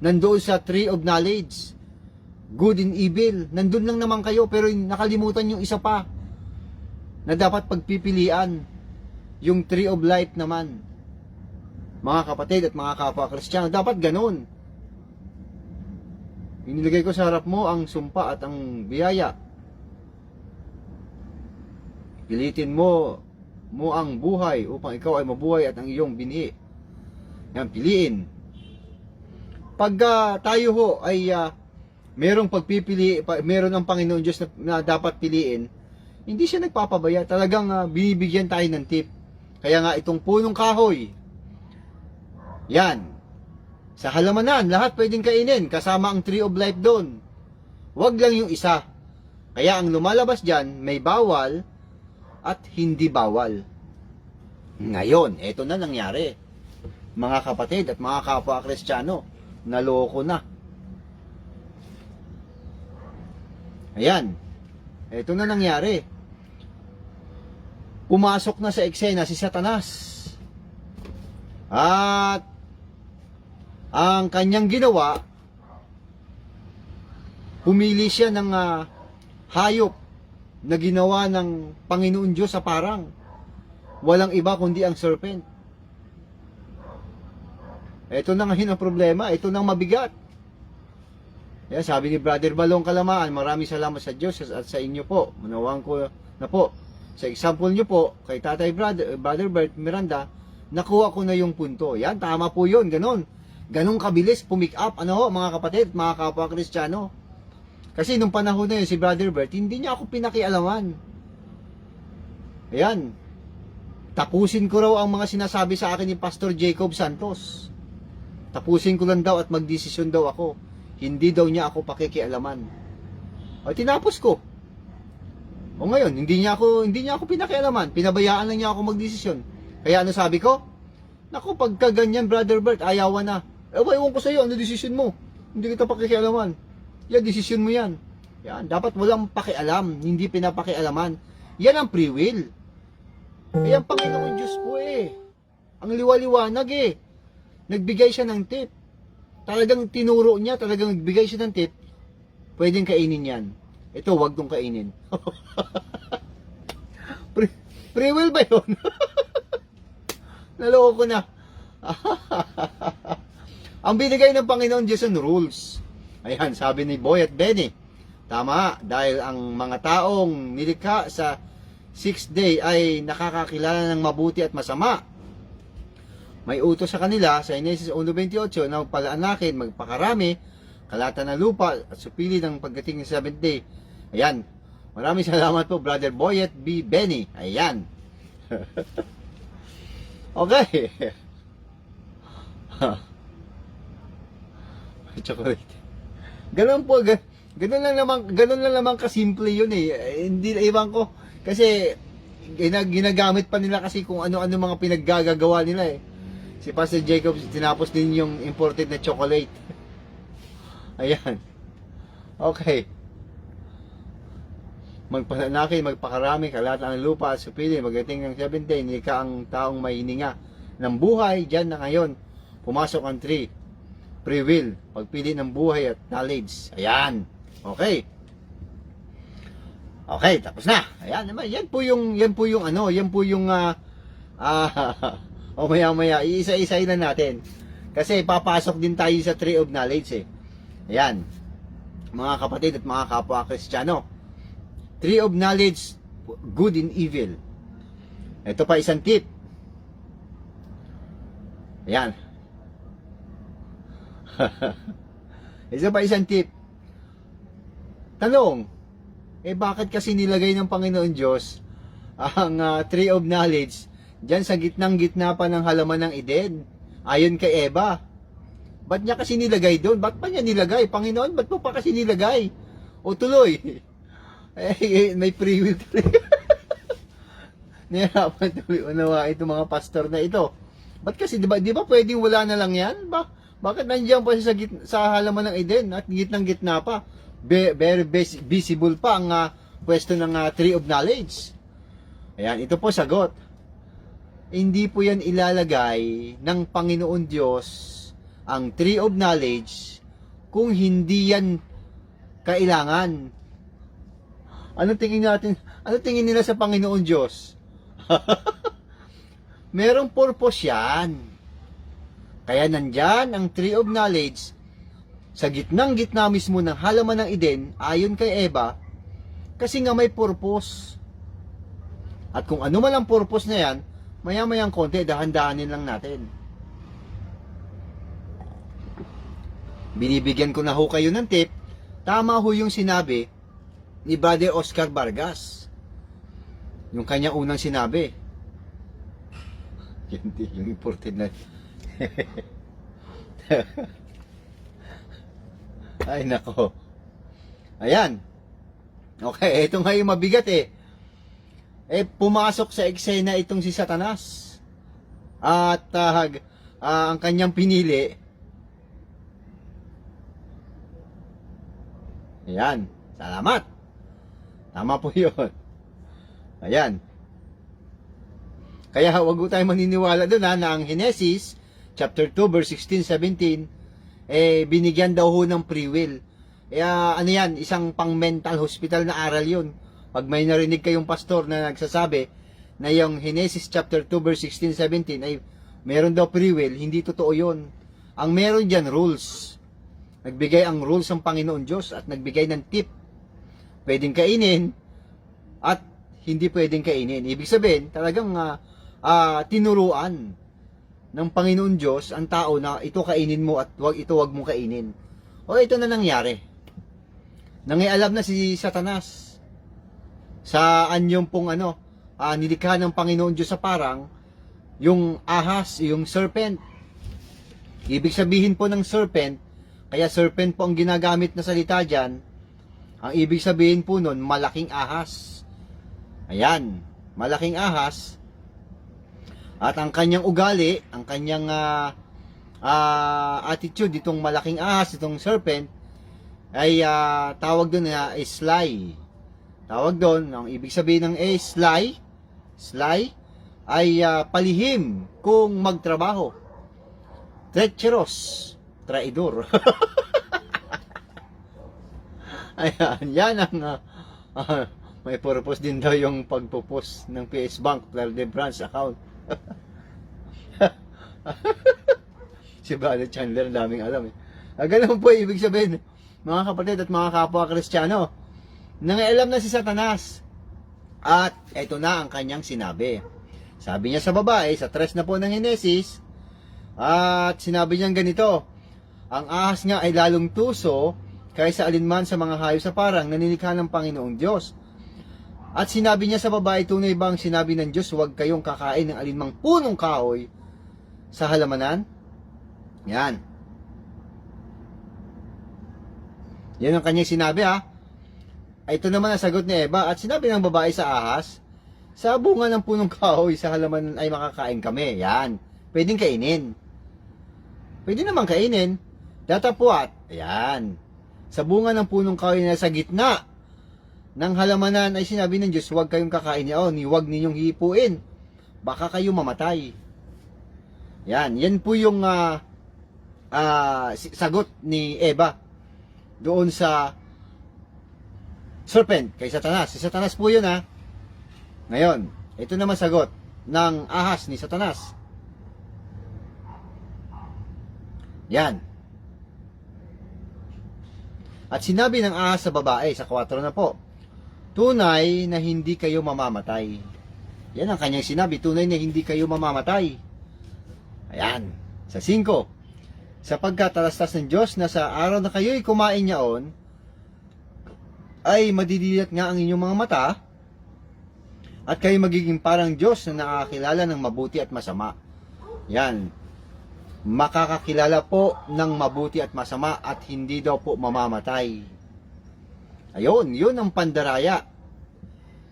Nandoon sa tree of knowledge, good and evil. Nandun lang naman kayo, pero nakalimutan yung isa pa na dapat pagpipilian, yung tree of life naman. Mga kapatid at mga kapwa Kristiyano, dapat ganun. Inilagay ko sa harap mo ang sumpa at ang biyaya. Pilitin mo ang buhay upang ikaw ay mabuhay at ang iyong binhi. Yan, piliin. Pag tayo ho ay merong pagpipili, meron ang Panginoon Diyos na dapat piliin, hindi siya nagpapabaya. Talagang binibigyan tayo ng tip. Kaya nga itong punong kahoy, yan, sa halamanan, lahat pwedeng kainin, kasama ang tree of life doon. Wag lang yung isa. Kaya ang lumalabas dyan, may bawal at hindi bawal. Ngayon, eto na nangyari. Mga kapatid at mga kapwa Kristiyano, naloko na. Ayan, eto na nangyari. Pumasok na sa eksena si Satanas. At ang kanyang ginawa, pumili siya ng hayop na ginawa ng Panginoon Diyos sa parang. Walang iba kundi ang serpent. Ito na ngayon ang problema. Ito nang mabigat. Kaya sabi ni Brother Balong Kalamaan, maraming salamat sa Diyos at sa inyo po. Manawang ko na po. Sa example nyo po, kay Tatay Brother Bert Miranda, nakuha ko na yung punto. Yan, tama po yun. Ganon kabilis pumick up, mga kapatid, mga kapwa Kristiyano. Kasi nung panahon na yun, si Brother Bert, hindi niya ako pinakialaman. Ayan. Tapusin ko raw ang mga sinasabi sa akin ni Pastor Jacob Santos. Tapusin ko lang daw at magdesisyon daw ako. Hindi daw niya ako pakikialaman. O tinapos ko. O ngayon, hindi niya ako pinakialaman. Pinabayaan lang niya ako magdesisyon. Kaya ano sabi ko? Naku, pagka ganyan, Brother Bert, ayawan na. Ewan ko sa iyo, ano desisyon mo? Hindi kita pakikialaman. Yan, desisyon mo yan. Yan, dapat walang pakialam, hindi pinapakialaman. Yan ang free will. Kaya ang Panginoon Diyos po ang liwaliwanag Nagbigay siya ng tip. Talagang tinuro niya, talagang nagbigay siya ng tip. Pwedeng kainin yan. Ito, wag tong kainin. Free will ba yun? Naloko ko na. Ang binigay ng Panginoon Diyos ang rules. Ayan, sabi ni Boy at Benny. Tama, dahil ang mga taong nilikha sa 6th day ay nakakakilala ng mabuti at masama. May utos sa kanila sa Genesis 1:28 na magpalaanakin, magpakarami, kalata ng lupa at supili ng pagdating ng 7th day. Ayan. Maraming salamat po, Brother Boyet B. Benny. Ayan. Okay. Chocolate. Ganun po, ganun lang naman kasimple yun Hindi, iwan ko. Kasi, ginagamit pa nila kasi kung ano-ano mga pinaggagawa nila Si Pastor Jacob, tinapos din yung imported na chocolate. Ayan. Okay. Magpananakin, magpakarami, kalata ng lupa at supili, magating ng 7th day, nilikha ang taong may hininga ng buhay, dyan na ngayon. Pumasok ang 3. Free will, pagpili ng buhay at knowledge. Ayan. Okay. Okay, tapos na. Ayan naman, yan po yung o maya-maya, iisa-isahin na natin. Kasi papasok din tayo sa tree of knowledge Ayan. Mga kapatid at mga kapwa Kristiyano. Tree of knowledge, good and evil. Ito pa isang tip. Ayan. Isa pa isang tip. Tanong, bakit kasi nilagay ng Panginoon Diyos ang tree of knowledge diyan sa gitnang-gitna pa ng halaman ng Eden, ayon kay Eva? Ba't niya kasi nilagay doon? Ba't pa niya nilagay? Panginoon, ba't mo pa kasi nilagay? O tuloy, may free will talaga. Nahirapan tuloy unawa itong mga pastor na ito. Ba't kasi, di ba pwedeng wala na lang yan? Bakit nandiyan pa siya sa halaman ng Eden at gitnang-gitna pa? Very visible pa ang pwesto ng tree of knowledge. Ayan, ito po sagot. Hindi po yan ilalagay ng Panginoon Diyos ang tree of knowledge kung hindi yan kailangan. Anong tingin nila sa Panginoon Diyos? Merong purpose yan. Kaya nandyan ang tree of knowledge sa gitnang-gitna mismo ng halaman ng Eden, ayon kay Eva, kasi nga may purpose. At kung ano man ang purpose na yan, maya-mayang konti, dahan-dahanin lang natin. Binibigyan ko na ho kayo ng tip. Tama ho yung sinabi ni Brother Oscar Vargas. Yung kanya unang sinabi. Yung imported na. Ay nako. Ayan. Okay, ito nga yung mabigat pumasok sa eksena itong si Satanas. At ang kanyang pinili. Ayan. Salamat. Tama po yun. Ayan. Kaya wag po tayo maniniwala doon na ang Genesis chapter 2 verse 16-17 binigyan daw ho ng free will. Ano yan, isang pang mental hospital na aral yun. Pag may narinig kayong pastor na nagsasabi na yung Genesis chapter 2 verse 16-17 ay meron daw free will, hindi totoo yun. Ang meron dyan rules. Nagbigay ang rules ng Panginoon Diyos at nagbigay ng tip. Pwedeng kainin at hindi pwedeng kainin. Ibig sabihin, talagang tinuruan ng Panginoon Diyos ang tao na ito kainin mo at wag mo kainin. O ito na nangyari. Nangialam na si Satanas. Saan yung pong nilikha ng Panginoon Diyos sa parang, yung ahas, yung serpent. Ibig sabihin po ng serpent, kaya serpent po ang ginagamit na salita dyan, ang ibig sabihin po nun, malaking ahas. Ayan, malaking ahas. At ang kanyang ugali, ang kanyang attitude itong malaking ahas, itong serpent, ay tawag doon na sly. Tawag doon, ang ibig sabihin ng sly ay palihim kung magtrabaho. Treacherous, traidor. Ayan, yan ang may purpose din daw yung pagpupos ng PS Bank, Verde branch account. Si Brother Chandler, daming alam eh. Ganun po ibig sabihin, mga kapatid at mga kapwa Kristiyano. Nangailam na si Satanas. At ito na ang kanyang sinabi. Sabi niya sa babae, sa 3 na po ng Henesis, at sinabi niya ganito, ang ahas nga ay lalong tuso kaysa alinman sa mga hayop sa parang nanilikha ng Panginoong Diyos. At sinabi niya sa babae, tunay bang sinabi ng Diyos, huwag kayong kakain ng alinmang punong kahoy sa halamanan? Yan. Yan ang kanyang sinabi ha. Ito naman ang sagot ni Eva. At sinabi ng babae sa ahas, sa bunga ng punong kahoy sa halamanan ay makakain kami. Yan. Pwedeng kainin. Pwede naman kainin. Datapwat. Yan. Sa bunga ng punong kahoy na sa gitna ng halamanan ay sinabi ng Diyos, huwag kayong kakain niyon, huwag ninyong hipuin. Baka kayo mamatay. Yan. Yan po yung sagot ni Eva doon sa serpent kay Satanas. Si Satanas po yun ha. Ngayon, ito naman sagot ng ahas ni Satanas. Yan. At sinabi ng ahas sa babae, sa 4 na po, tunay na hindi kayo mamamatay. Yan ang kanyang sinabi, tunay na hindi kayo mamamatay. Ayan. Sa 5, sapagkat talastas ng Diyos na sa araw na kayo'y kumain niyaon, ay madidilat nga ang inyong mga mata, at kayo magiging parang Diyos na nakakilala ng mabuti at masama. Yan. Makakakilala po ng mabuti at masama at hindi daw po mamamatay. Ayun, yun ang pandaraya.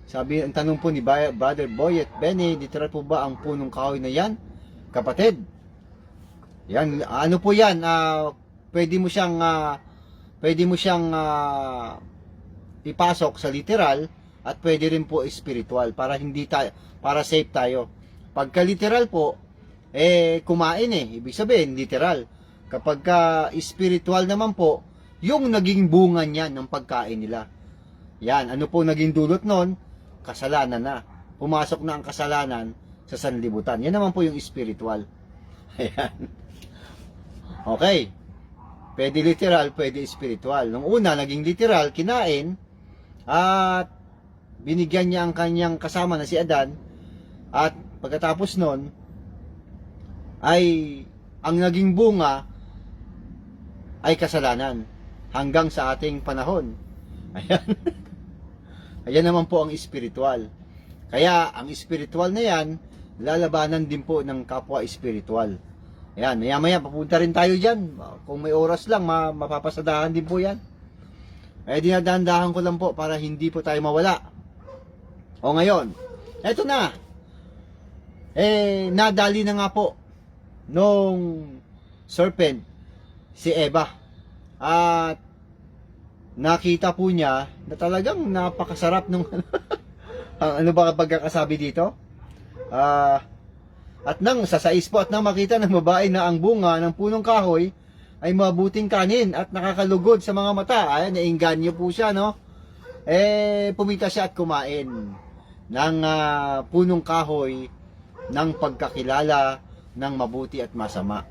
Sabi, ang tanong po ni Brother Boyet Benny, literal po ba ang punong kahoy na yan? Kapatid, yan, ano po yan, pwede mo siyang ipasok sa literal at pwede rin po spiritual para para safe tayo. Pagka literal po, kumain ibig sabihin literal. Kapag spiritual naman po, yung naging bunga niyan ng pagkain nila. Yan, ano po naging dulot nun? Kasalanan na. Pumasok na ang kasalanan sa sanlibutan. Yan naman po yung spiritual. Ayan. Okay. Pwede literal, pwede spiritual. Nung una, naging literal, kinain, at binigyan niya ang kanyang kasama na si Adan, at pagkatapos nun, ay ang naging bunga ay kasalanan hanggang sa ating panahon. Ayan. Ayan naman po ang spiritual. Kaya, ang spiritual na yan, lalabanan din po ng kapwa spiritual. Ayan, maya-maya papunta rin tayo dyan. Kung may oras lang, mapapasadahan din po yan. Dinadahan ko lang po para hindi po tayo mawala. O ngayon, eto na. Nadali na nga po nung serpent si Eva. At nakita po niya na talagang napakasarap nung ano ba pagkakasabi dito? At nang sa 6 po, at nang makita ng babae na ang bunga ng punong kahoy ay mabuting kanin at nakakalugod sa mga mata. Ayan, nainganyo po siya, no? Pumita siya at kumain ng punong kahoy ng pagkakilala ng mabuti at masama.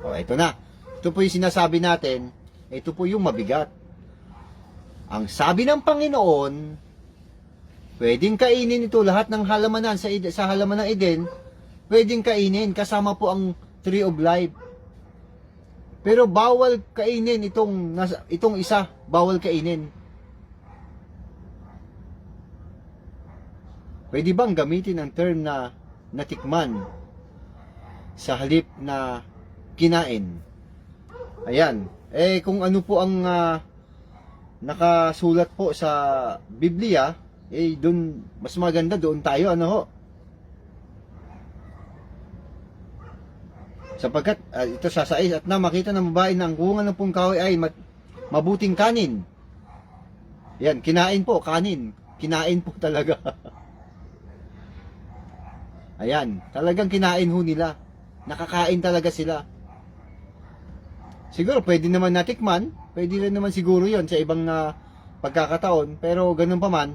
O, ito na. Ito po yung sinasabi natin. Ito po yung mabigat. Ang sabi ng Panginoon, pwedeng kainin ito lahat ng halamanan sa halaman ng Eden. Pwedeng kainin, kasama po ang tree of life. Pero bawal kainin itong isa, bawal kainin. Pwede bang gamitin ang term na natikman sa halip na kinain? Ayan. Kung ano po ang nakasulat po sa Biblia, dun, mas maganda doon tayo, ano ho? Sapagkat ito sa 6, at na makita ng babae na ang bunga ng pong kahoy ay mabuting kanin. Yan, kinain po, kanin. Kinain po talaga. Ayan, talagang kinain ho nila. Nakakain talaga sila. Siguro pwede naman natikman, pwede rin naman siguro yon sa ibang pagkakataon, pero ganun pa man,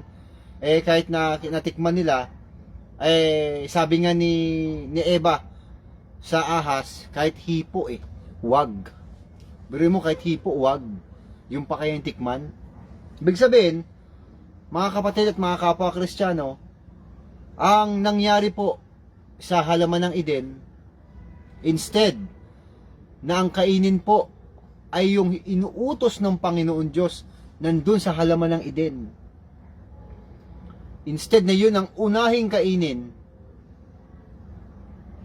kahit na natikman nila, sabi nga ni Eva sa ahas, kahit hipo wag. Biro mo, kahit hipo, wag. Yung pa kayang tikman. Ibig sabihin, mga kapatid at mga kapwa Kristiyano, ang nangyari po sa halaman ng Eden, instead na ang kainin po ay yung inuutos ng Panginoon Diyos nandun sa halaman ng Eden. Instead na yun ang unahing kainin,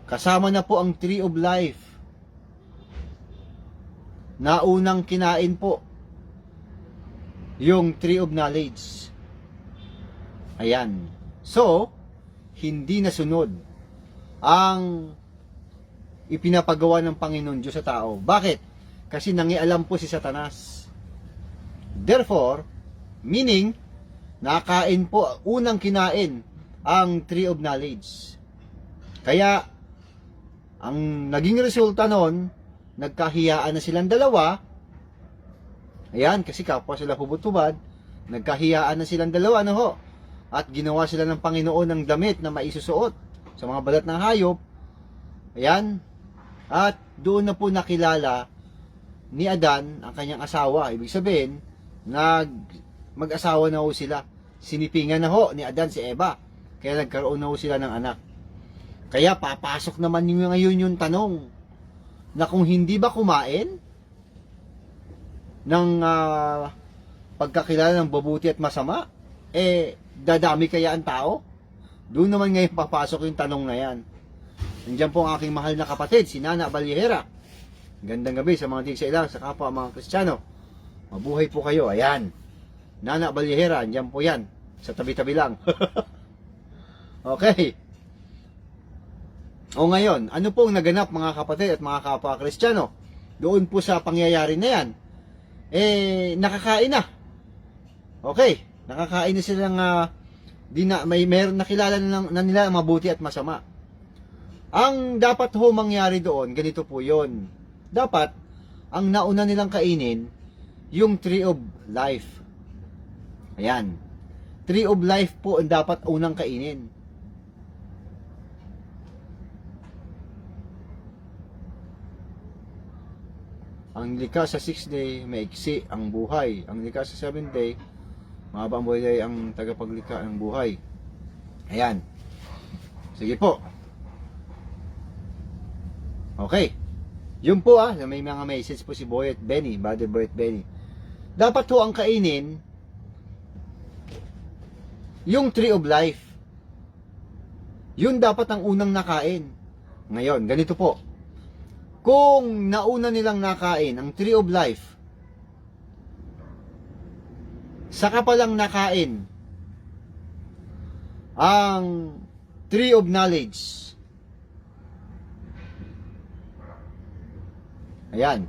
kasama na po ang Tree of Life. Naunang kinain po yung Tree of Knowledge. Ayan. So, hindi nasunod ang ipinapagawa ng Panginoon Diyos sa tao. Bakit? Kasi nangialam po si Satanas. Therefore, meaning, nakain po, unang kinain ang Tree of Knowledge. Kaya, ang naging resulta nun, nagkahiyaan na silang dalawa. Ayan, kasi kapwa sila hubot-hubad, nagkahiyaan na silang dalawa, ano ho? At ginawa sila ng Panginoon ng damit na maisusuot sa mga balat ng hayop. Ayan. At doon na po nakilala ni Adan ang kanyang asawa. Ibig sabihin, mag-asawa na ho sila. Sinipingan na ho ni Adan si Eva. Kaya nagkaroon na ho sila ng anak. Kaya papasok naman ngayon yung tanong na kung hindi ba kumain ng pagkakilala ng mabuti at masama, dadami kaya ang tao? Doon naman ngayon papasok yung tanong na yan. Nandiyan po ang aking mahal na kapatid, si Nana Ballejera. Gandang gabi sa mga tigsa sa kapwa mga Kristiyano. Mabuhay po kayo. Ayan. Nana Ballejera, nandiyan po yan. Sa tabi-tabi lang. Okay. O ngayon, ano pong naganap mga kapatid at mga kapwa Kristiyano? Doon po sa pangyayari na yan. Nakakain na. Okay. Nakakain na silang meron nakilala na nila ang mabuti at masama. Ang dapat ho mangyari doon, ganito po yon. Dapat, ang nauna nilang kainin, yung Tree of Life. Ayan. Tree of Life po ang dapat unang kainin. Ang likha sa 6th day, maiksi ang buhay. Ang likha sa 7th day, mahaba ang buhay ang tagapaglikha ng buhay. Ayan. Sige po. Okay. Yun po may mga message po si Boy at Benny, Brother Boy at Benny. Dapat po ang kainin yung Tree of Life. Yun dapat ang unang nakain. Ngayon, ganito po. Kung nauna nilang nakain ang Tree of Life, saka palang nakain ang Tree of Knowledge. Ayan.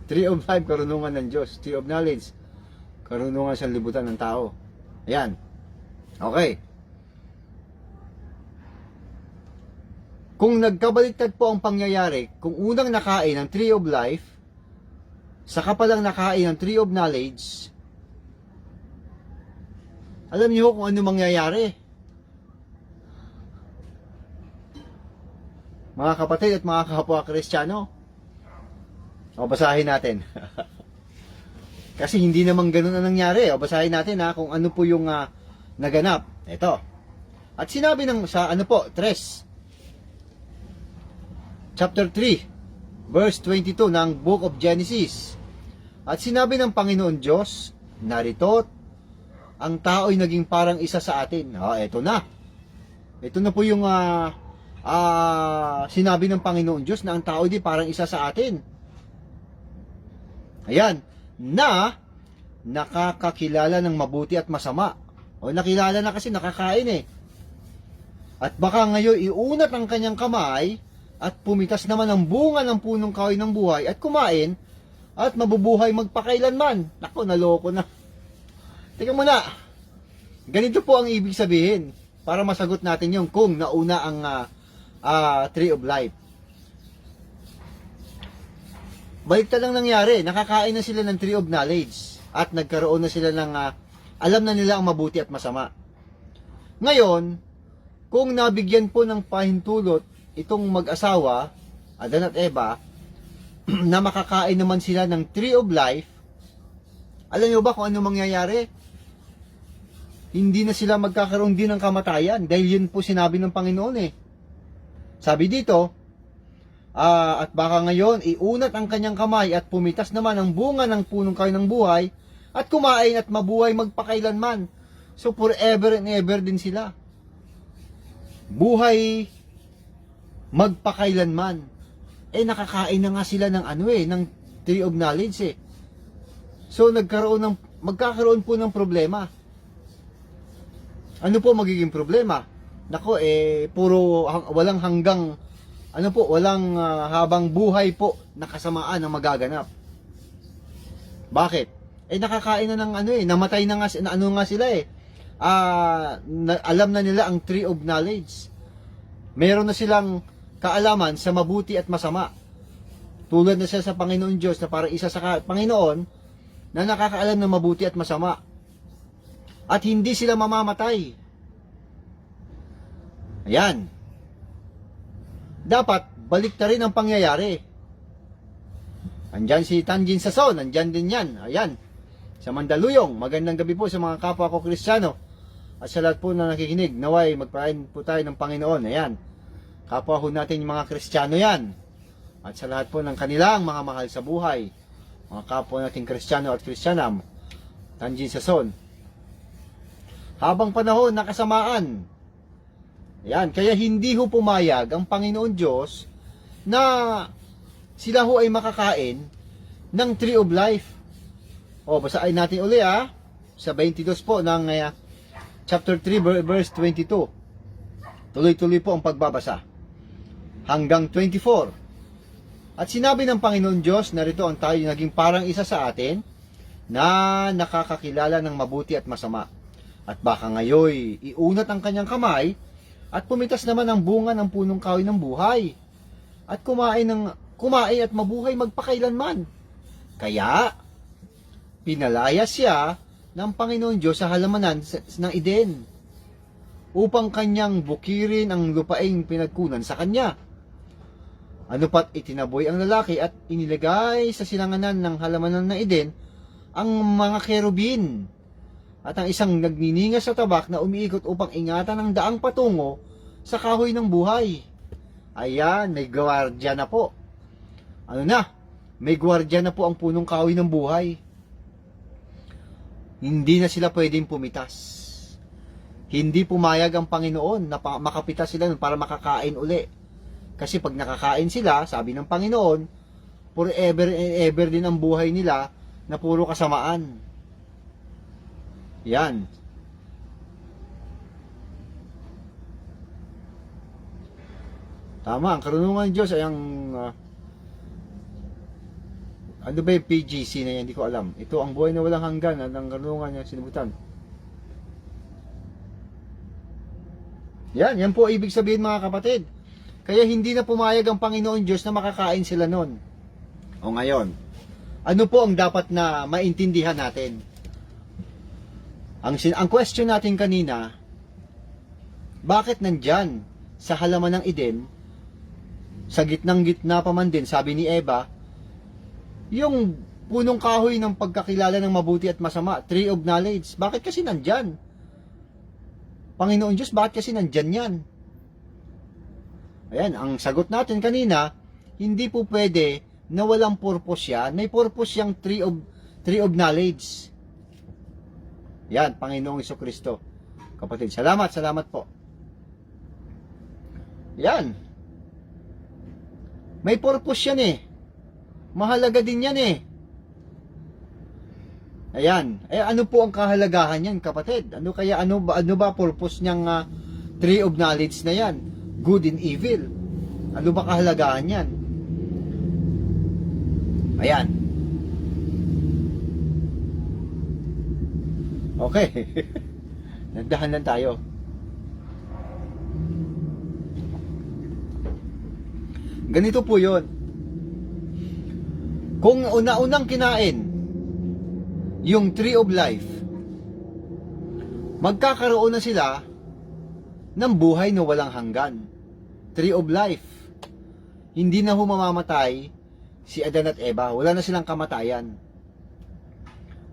Tree of Life, karunungan ng Diyos. Tree of Knowledge, karunungan sa libutan ng tao. Ayan. Okay. Kung nagkabaliktad po ang pangyayari, kung unang nakain ang Tree of Life, saka palang nakain ang Tree of Knowledge, alam niyo kung ano mangyayari. Mga kapatid at mga kapwa Kristiyano, o basahin natin. Kasi hindi naman ganun ang nangyari. O basahin natin kung ano po yung naganap. Ito. At sinabi sa 3, chapter 3, verse 22 ng Book of Genesis. At sinabi ng Panginoon Diyos, narito, ang tao'y naging parang isa sa atin. Ito na. Ito na po yung sinabi ng Panginoon Diyos na ang tao di parang isa sa atin. Ayan. Na nakakakilala ng mabuti at masama. O nakilala na kasi nakakain At baka ngayon iunat ang kanyang kamay at pumitas naman ang bunga ng punong kahoy ng buhay at kumain at mabubuhay magpakailanman. Nako, naloko na. Tingnan mo na. Ganito po ang ibig sabihin para masagot natin yung kung nauna ang Tree of Life. Baliktad lang nangyari. Nakakain na sila ng Tree of Knowledge at nagkaroon na sila ng alam na nila ang mabuti at masama. Ngayon, kung nabigyan po ng pahintulot itong mag-asawa, Adan at Eva, na makakain naman sila ng Tree of Life, alam niyo ba kung ano mangyayari? Hindi na sila magkakaroon din ng kamatayan dahil yun po sinabi ng Panginoon eh. Sabi dito, at baka ngayon iunat ang kanyang kamay at pumitas naman ang bunga ng punong kahoy ng buhay at kumain at mabuhay magpakailanman. So forever and ever din sila. Buhay magpakailanman. Nakakain na nga sila ng ng Tree of Knowledge eh. So magkakaroon po ng problema. Ano po magiging problema? Nako puro walang hanggang walang habang buhay po na kasamaan ang magaganap. Bakit? Nakakain na ng namatay na nga sila eh. Alam na nila ang Tree of Knowledge. Meron na silang kaalaman sa mabuti at masama. Tulad na siya sa Panginoon Diyos na parang isa sa Panginoon na nakakaalam ng mabuti at masama. At hindi sila mamamatay. Ayan. Dapat balik na rin ang pangyayari. Andyan si Tanjin Sason, andyan din yan. Ayan. Sa Mandaluyong, magandang gabi po sa mga kapwa ko Kristiyano. At sa lahat po na nakikinig, naway magpain po tayo ng Panginoon. Ayan. Kapwa ho natin yung mga Kristiyano yan. At sa lahat po ng kanilang mga mahal sa buhay, mga kapwa nating Kristiyano at Kristiyanam, Tanjin Sason. Habang panahon nakasamaan. Ayan, kaya hindi ho pumayag ang Panginoon Diyos na sila ho ay makakain ng Tree of Life. Basahin natin uli sa 22 po ng chapter 3 verse 22. Tuloy-tuloy po ang pagbabasa. Hanggang 24. At sinabi ng Panginoon Diyos, narito ang tayo naging parang isa sa atin na nakakakilala ng mabuti at masama. At baka ngayon iunat ang kanyang kamay at pumitas naman ang bunga ng punong kahoy ng buhay at kumain at mabuhay magpakailanman. Kaya pinalaya siya ng Panginoon Diyos sa halamanan ng Eden upang kanyang bukirin ang lupaing pinagkunan sa kanya. Ano pat itinaboy ang lalaki at inilagay sa silanganan ng halamanan ng Eden ang mga kerubin at ang isang nagniningas sa tabak na umiikot upang ingatan ang daang patungo sa kahoy ng buhay. Ayan, may gwardiya na po. May gwardiya na po ang punong kahoy ng buhay. Hindi na sila pwedeng pumitas. Hindi pumayag ang Panginoon na makapitas sila para makakain uli. Kasi pag nakakain sila, sabi ng Panginoon, forever and ever din ang buhay nila na puro kasamaan. Yan. Tama, ang karunungan ng Diyos ay ang ano ba yung PGC na yan? Hindi ko alam. Ito ang buhay na walang hanggan at ang karunungan niya sinibutan. Yan po ibig sabihin mga kapatid. Kaya hindi na pumayag ang Panginoon Diyos na makakain sila nun. O ngayon, ano po ang dapat na maintindihan natin? Ang question natin kanina, bakit nandyan sa halaman ng Eden, sa gitnang-gitna pa man din, sabi ni Eva, yung punong kahoy ng pagkakilala ng mabuti at masama, Tree of Knowledge, bakit kasi nandyan? Panginoon Diyos, bakit kasi nandyan yan? Ayan, ang sagot natin kanina, hindi po pwede na walang purpose yan. May purpose yung Tree of Knowledge. Yan, Panginoong Jesucristo. Kapatid, salamat po. Yan. May purpose yan eh. Mahalaga din yan eh. Ayan. Ano po ang kahalagahan yan, kapatid? Ano ba purpose niyang tree of knowledge na yan, good and evil. Ano ba kahalagahan yan? Ayan. Okay. Nandahan lang tayo. Ganito po yun. Kung una-unang kinain yung tree of life, magkakaroon na sila ng buhay na walang hanggan. Tree of life. Hindi na humamamatay si Adan at Eva. Wala na silang kamatayan.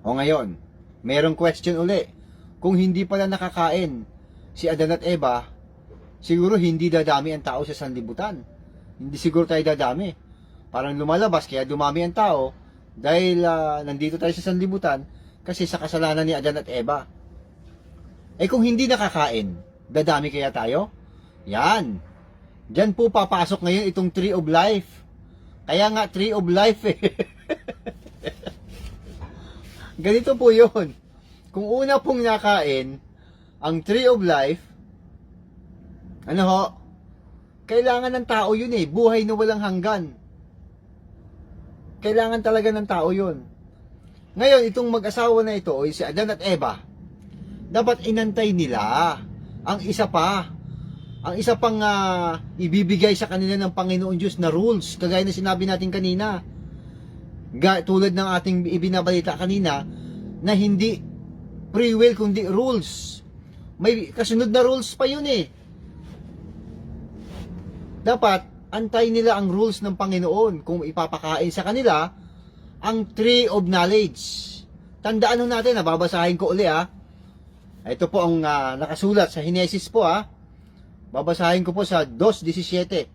O ngayon, merong question uli. Kung hindi pala nakakain si Adan at Eva, siguro hindi dadami ang tao sa sanlibutan. Hindi siguro tayo dadami. Parang lumalabas, kaya dumami ang tao dahil nandito tayo sa sanlibutan kasi sa kasalanan ni Adan at Eva. Eh kung hindi nakakain, dadami kaya tayo? Yan. Diyan po papasok ngayon itong tree of life. Kaya nga tree of life eh. Ganito po yun. Kung una pong nakain ang tree of life, ano ho? Kailangan ng tao yun eh. Buhay na walang hanggan. Kailangan talaga ng tao yun. Ngayon, itong mag-asawa na ito, o si Adan at Eva, dapat inantay nila ang isa pa. Ang isa pang ibibigay sa kanila ng Panginoon Diyos na rules. Kagaya na sinabi natin kanina. Tulad ng ating ibinabalita kanina, na hindi free will kundi rules. May kasunod na rules pa yun eh. Dapat antay nila ang rules ng Panginoon kung ipapakain sa kanila ang tree of knowledge. Tandaan nun natin, babasahin ko uli Ito po ang nakasulat sa Henesis po Babasahin ko po sa 2:17,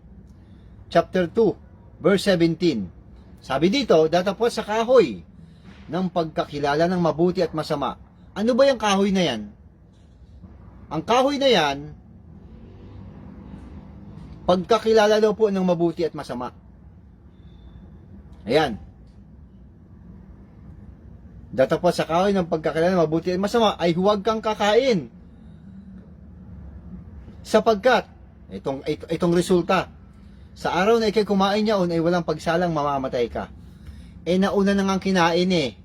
chapter 2, verse 17. Sabi dito, datapot sa kahoy ng pagkakilala ng mabuti at masama. Ano ba yung kahoy na yan? Ang kahoy na yan, pagkakilala daw po ng mabuti at masama. Ayan. Datapot sa kahoy ng pagkakilala ng mabuti at masama ay huwag kang kakain. Sapagkat, itong resulta, sa araw na ikay kumain niyaon ay walang pagsalang mamamatay ka. Nauna na ngang kinain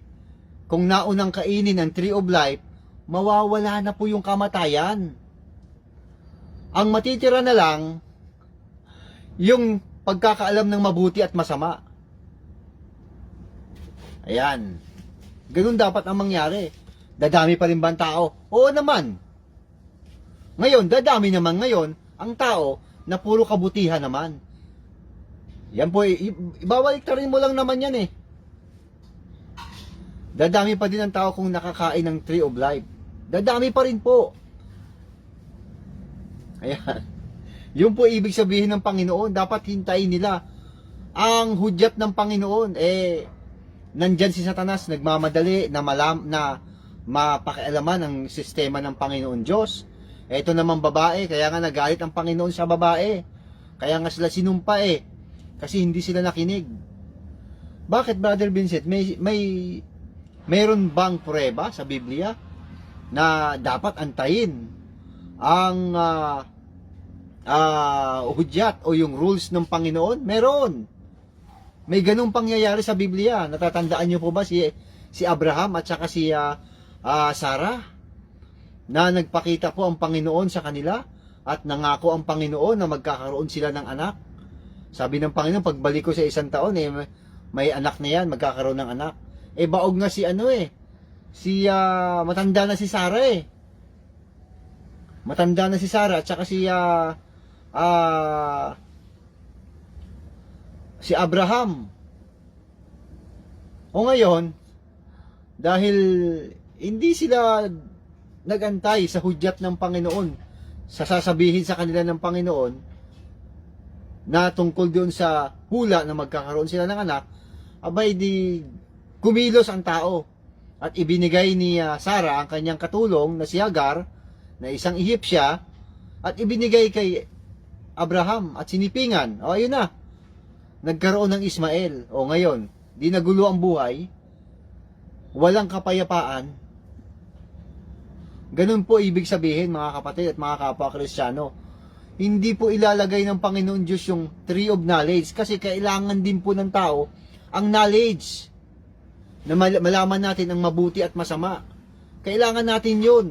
Kung naunang kainin ang tree of life, mawawala na po yung kamatayan. Ang matitira na lang, yung pagkakaalam ng mabuti at masama. Ayan. Ganun dapat ang mangyari. Dadami pa rin ba ang tao? Oo naman. Ngayon, dadami naman ngayon ang tao na puro kabutihan naman. Yan po, ibabaliktarin mo lang naman yan Dadami pa din ang tao kung nakakain ng tree of life. Dadami pa rin po. Ayan. Yung po ibig sabihin ng Panginoon, dapat hintayin nila ang hudyat ng Panginoon. Nandyan si Satanas, nagmamadali na mapakialaman ang sistema ng Panginoon Diyos. Ito naman babae, kaya nga nagalit ang Panginoon sa babae. Kaya nga sila sinumpa kasi hindi sila nakinig. Bakit, Brother Vincent? Mayroon bang prueba sa Biblia na dapat antayin ang hudyat o yung rules ng Panginoon? Meron. May ganung pangyayari sa Biblia. Natatandaan niyo po ba si Abraham at saka si Sarah? Na nagpakita po ang Panginoon sa kanila at nangako ang Panginoon na magkakaroon sila ng anak. Sabi ng Panginoon, pagbalik ko sa 1 taon, may anak na yan, magkakaroon ng anak. Baog nga si matanda na si Sarah Matanda na si Sarah at saka si Abraham. O ngayon, dahil hindi sila nagantay sa hudyat ng Panginoon, sa sasabihin sa kanila ng Panginoon na tungkol doon sa hula na magkakaroon sila ng anak, abay di kumilos ang tao at ibinigay ni Sarah ang kanyang katulong na si Hagar na isang Egyptia at ibinigay kay Abraham at sinipingan. O ayun na, nagkaroon ng Ismael. O ngayon, di nagulo ang buhay, walang kapayapaan, Ganun po ibig sabihin, mga kapatid at mga kapwa Kristiyano. Hindi po ilalagay ng Panginoon Diyos yung tree of knowledge kasi kailangan din po ng tao ang knowledge na malaman natin ang mabuti at masama. Kailangan natin yun.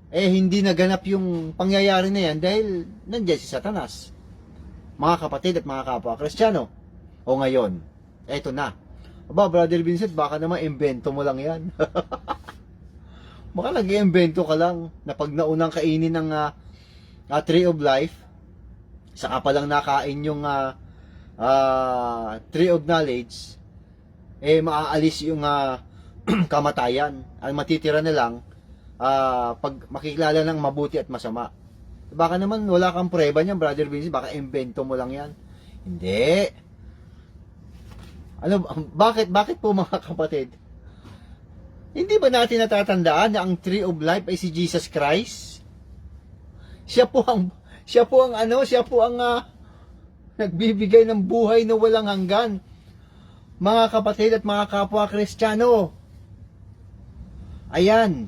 Hindi naganap yung pangyayari na yan dahil nandiyan si Satanas. Mga kapatid at mga kapwa Kristiyano. O ngayon, eto na. Aba, Brother Vincent, baka naman imbento mo lang yan. Baka nag-iimbento ka lang na pag naunang kainin ng tree of life, saka pa lang nakain yung tree of knowledge, maaalis yung kamatayan. Ang matitira na lang, pag makikilala ng mabuti at masama. Baka naman wala kang prueba niyan, Brother Vincent, baka imbento mo lang yan. Hindi. Bakit po mga kapatid? Hindi ba natin natatandaan na ang tree of life ay si Jesus Christ? Siya po ang nagbibigay ng buhay na walang hanggan. Mga kapatid at mga kapwa Kristiyano. Ayan.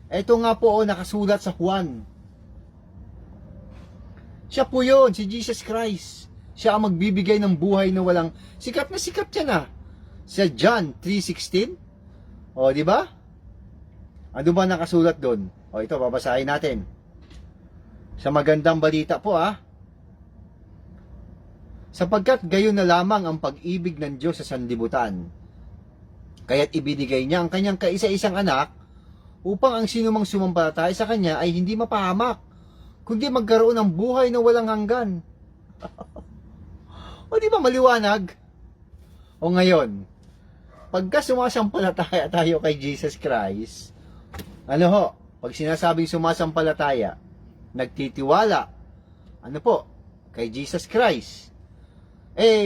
Ito nga po nakasulat sa Juan. Siya po yun, si Jesus Christ. Siya ang magbibigay ng buhay na walang... Sikat siya na. Sa John 3:16. O, di ba? Ano ba nakasulat doon? O, ito, babasahin natin. Sa magandang balita po, sapagkat gayon na lamang ang pag-ibig ng Diyos sa sanlibutan. Kaya't ibinigay niya ang kanyang kaisa-isang anak upang ang sinumang sumampalataya sa kanya ay hindi mapahamak, kundi magkaroon ng buhay na walang hanggan. O di ba maliwanag? O ngayon, pagka sumasampalataya tayo kay Jesus Christ, pag sinasabing sumasampalataya, nagtitiwala, kay Jesus Christ,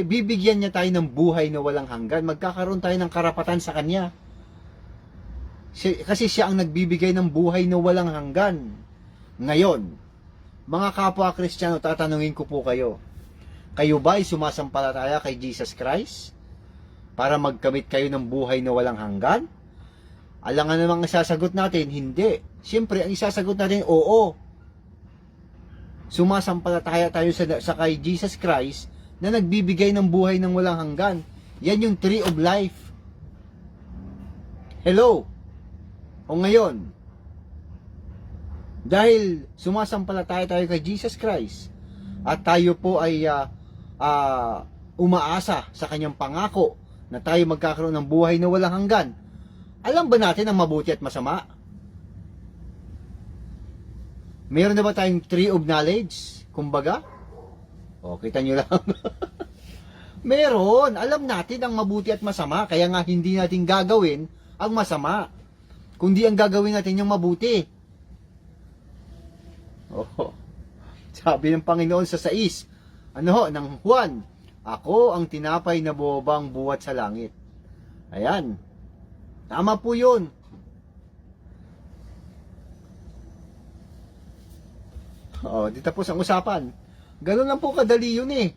bibigyan niya tayo ng buhay na walang hanggan, magkakaroon tayo ng karapatan sa Kanya. Kasi siya ang nagbibigay ng buhay na walang hanggan. Ngayon, mga kapwa Kristiyano, tatanungin ko po kayo, kayo ba ay sumasampalataya kay Jesus Christ para magkamit kayo ng buhay na walang hanggan? Alangan namang isasagot natin, hindi. Siyempre, ang isasagot natin, oo. Sumasampalataya tayo sa kay Jesus Christ na nagbibigay ng buhay ng walang hanggan. Yan yung tree of life. Hello? O ngayon, dahil sumasampalataya tayo kay Jesus Christ at tayo po ay umaasa sa kanyang pangako na tayo magkakaroon ng buhay na walang hanggan, alam ba natin ang mabuti at masama? Meron na ba tayong tree of knowledge? Kumbaga? O, kita nyo lang. Meron. Alam natin ang mabuti at masama. Kaya nga hindi natin gagawin ang masama. Kundi ang gagawin natin yung mabuti. Oh, sabi ng Panginoon sa 6, ng Juan, ako ang tinapay na buwabang buwat sa langit. Ayan. Tama po yun. Di tapos ang usapan. Ganun lang po kadali yun eh.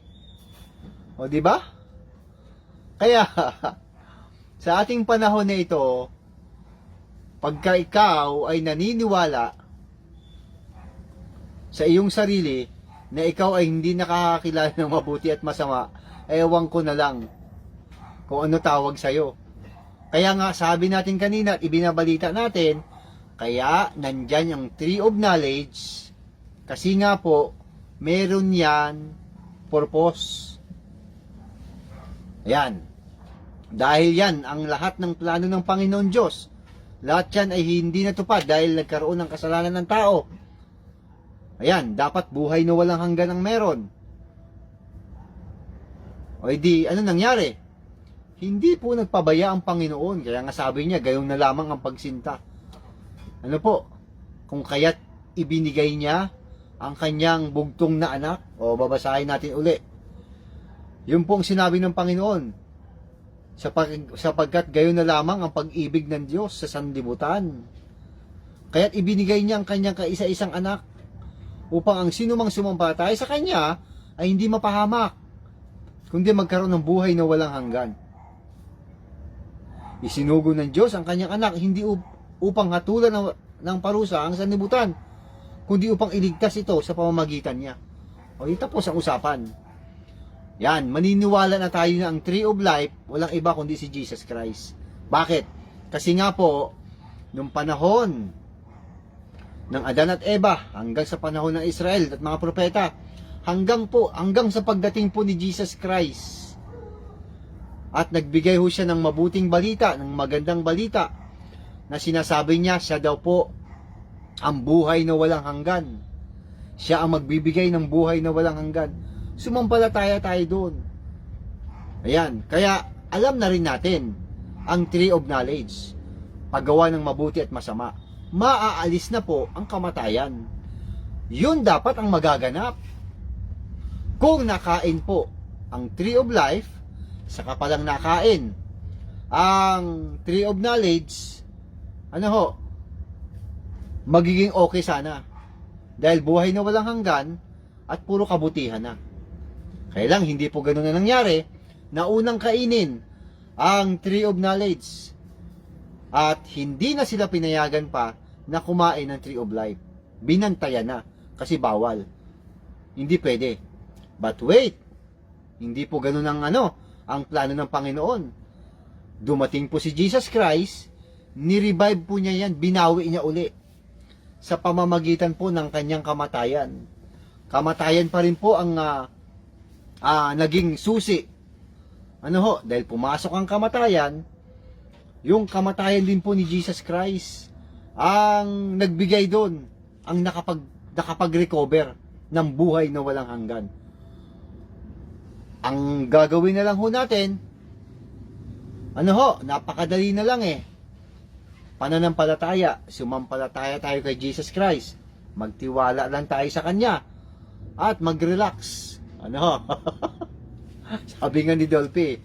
O, di ba? Kaya, sa ating panahon na ito, pagka ikaw ay naniniwala sa iyong sarili na ikaw ay hindi nakakakilala ng mabuti at masama, ewan ko na lang kung ano tawag sa'yo. Kaya nga, sabi natin kanina at ibinabalita natin, kaya nandyan yung tree of knowledge, kasi nga po, meron yan purpose. Ayan. Dahil yan, ang lahat ng plano ng Panginoon Diyos, lahat yan ay hindi natupad dahil nagkaroon ng kasalanan ng tao. Ayan, dapat buhay na walang hanggan ang meron. O edi, ano nangyari? Hindi po nagpabaya ang Panginoon. Kaya nga sabi niya, gayon na lamang ang pagsinta. Ano po? Kung kaya't ibinigay niya ang kanyang bugtong na anak, o babasahin natin uli. Yun pong sinabi ng Panginoon, sapagkat gayon na lamang ang pag-ibig ng Diyos sa sanlibutan. Kaya't ibinigay niya ang kanyang kaisa-isang anak, upang ang sinumang sumampalataya sa kanya ay hindi mapahamak, kundi magkaroon ng buhay na walang hanggan. Isinugo ng Diyos ang kanyang anak hindi upang hatulan ng parusa ang sanlibutan, kundi upang iligtas ito sa pamamagitan niya. O, yun tapos ang usapan. Yan, maniniwala na tayo na ang Tree of Life, walang iba kundi si Jesus Christ. Bakit? Kasi nga po, nung panahon ng Adan at Eva, hanggang sa panahon ng Israel at mga propeta, hanggang sa pagdating po ni Jesus Christ, at nagbigay ho siya ng mabuting balita, ng magandang balita, na sinasabi niya, siya daw po ang buhay na walang hanggan. Siya ang magbibigay ng buhay na walang hanggan. Sumampalataya tayo doon. Ayan, kaya alam na rin natin ang Tree of Knowledge, paggawa ng mabuti at masama. Maaalis na po ang kamatayan. Yun dapat ang magaganap. Kung nakain po ang Tree of Life, saka palang nakain ang Tree of Knowledge, ano ho, magiging okay sana. Dahil buhay na walang hanggan at puro kabutihan na. Kaya lang, hindi po ganun na nangyari na unang kainin ang Tree of Knowledge at hindi na sila pinayagan pa na kumain ng Tree of Life. Binantayan na kasi bawal. Hindi pwede. But wait, hindi po ganun ang plano ng Panginoon. Dumating po si Jesus Christ, ni-revive po niya yan, binawi niya uli sa pamamagitan po ng kanyang kamatayan. Kamatayan pa rin po ang naging susi. Dahil pumasok ang kamatayan, yung kamatayan din po ni Jesus Christ ang nagbigay doon, ang nakapag-recover ng buhay na walang hanggan. Ang gagawin na lang ho natin, napakadali na lang pananampalataya, sumampalataya tayo kay Jesus Christ, magtiwala lang tayo sa Kanya, at mag-relax. Sabi nga ni Dolphy,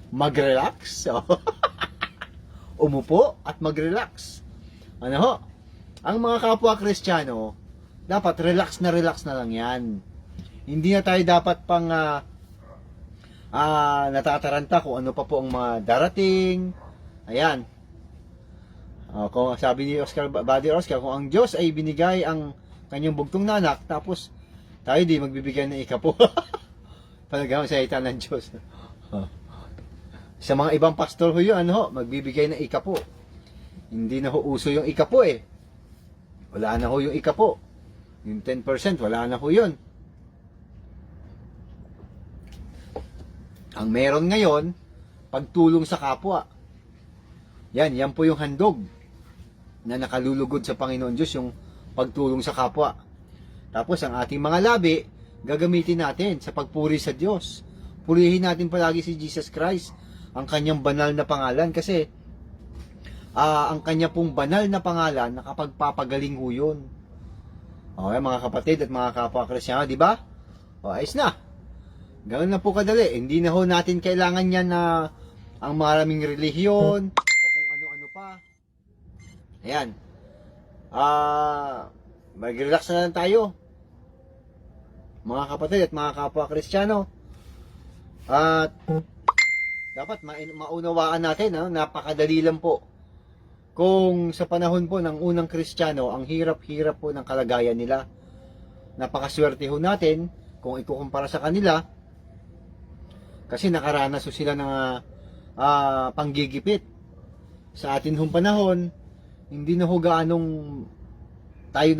mag-relax? Umupo at mag-relax. Ang mga kapwa Kristiyano, dapat relax na lang yan. Hindi na tayo dapat pang natataranta kung ano pa po ang mga darating. Ayan. Kung sabi ni Buddy Oscar, kung ang Diyos ay binigay ang kanyang bugtong na anak, tapos tayo di magbibigay ng ikapo. Palagang sa ita ng Diyos. Sa mga ibang pastor ho yun, magbibigay ng ikapo. Hindi na ho uso yung ikapo Wala na ho yung ikapo. Yung 10%, wala na ho yun. Ang meron ngayon, pagtulong sa kapwa. Yan po yung handog na nakalulugod sa Panginoon Diyos, yung pagtulong sa kapwa. Tapos ang ating mga labi, gagamitin natin sa pagpuri sa Diyos. Purihin natin palagi si Jesus Christ, ang kanyang banal na pangalan, kasi ang kanya pong banal na pangalan, nakapagpapagaling ho yun. Okay, mga kapatid at mga kapwa Kristyano, di ba? Ayos na. Ganoon na po kadali. Hindi na ho natin kailangan yan na ang maraming relihiyon, ayan. Mag-relax na lang tayo, mga kapatid at mga kapwa Kristiyano. At dapat maunawaan natin, napakadali lang po. Kung sa panahon po ng unang Kristiyano, ang hirap-hirap po ng kalagayan nila. Napakaswerte ho natin kung ikukumpara sa kanila, kasi nakaranas sila ng panggigipit. Sa atin hong panahon, hindi na ho gaanong tayo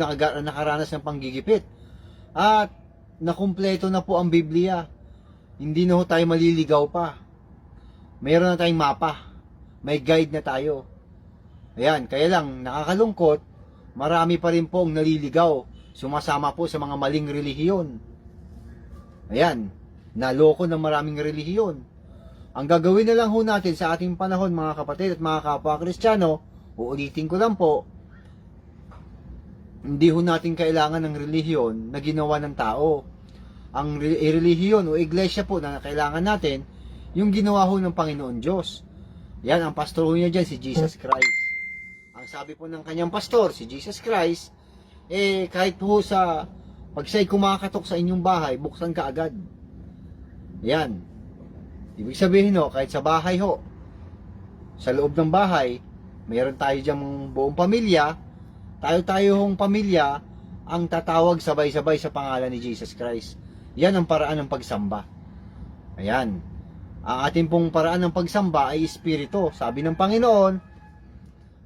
nakaranas ng panggigipit. At nakumpleto na po ang Biblia. Hindi na ho tayo maliligaw pa. Mayroon na tayong mapa. May guide na tayo. Ayan, kaya lang nakakalungkot, marami pa rin po ang naliligaw. Sumasama po sa mga maling relihiyon. Ayan, naloko ng maraming relihiyon. Ang gagawin na lang ho natin sa ating panahon, mga kapatid at mga kapwa Kristiyano, uulitin ko lang po, hindi ho natin kailangan ng relihiyon na ginawa ng tao. Ang relihiyon o iglesia po na kailangan natin, yung ginawa ho ng Panginoon Diyos. Yan, ang pastor ho niya dyan, si Jesus Christ. Ang sabi po ng kanyang pastor, si Jesus Christ, kahit ho pag siya'y kumakatok sa inyong bahay, buksan ka agad. Yan. Ibig sabihin ho, kahit sa bahay ho, sa loob ng bahay, Meron tayo diyang buong pamilya, tayo hong pamilya ang tatawag sabay-sabay sa pangalan ni Jesus Christ. Yan ang paraan ng pagsamba. Ayan. Ang ating pong paraan ng pagsamba ay espiritu. Sabi ng Panginoon,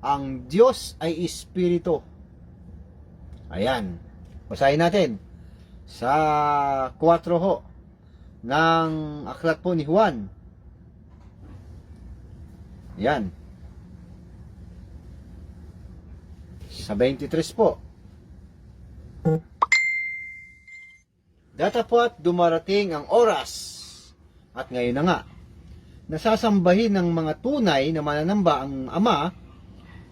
ang Diyos ay espiritu. Ayan. Basahin natin. Sa 4 ho ng aklat po ni Juan. Ayan. Sa 23 po. Datapwat dumarating ang oras, at ngayon na nga, nasasambahin ng mga tunay na mananamba ang Ama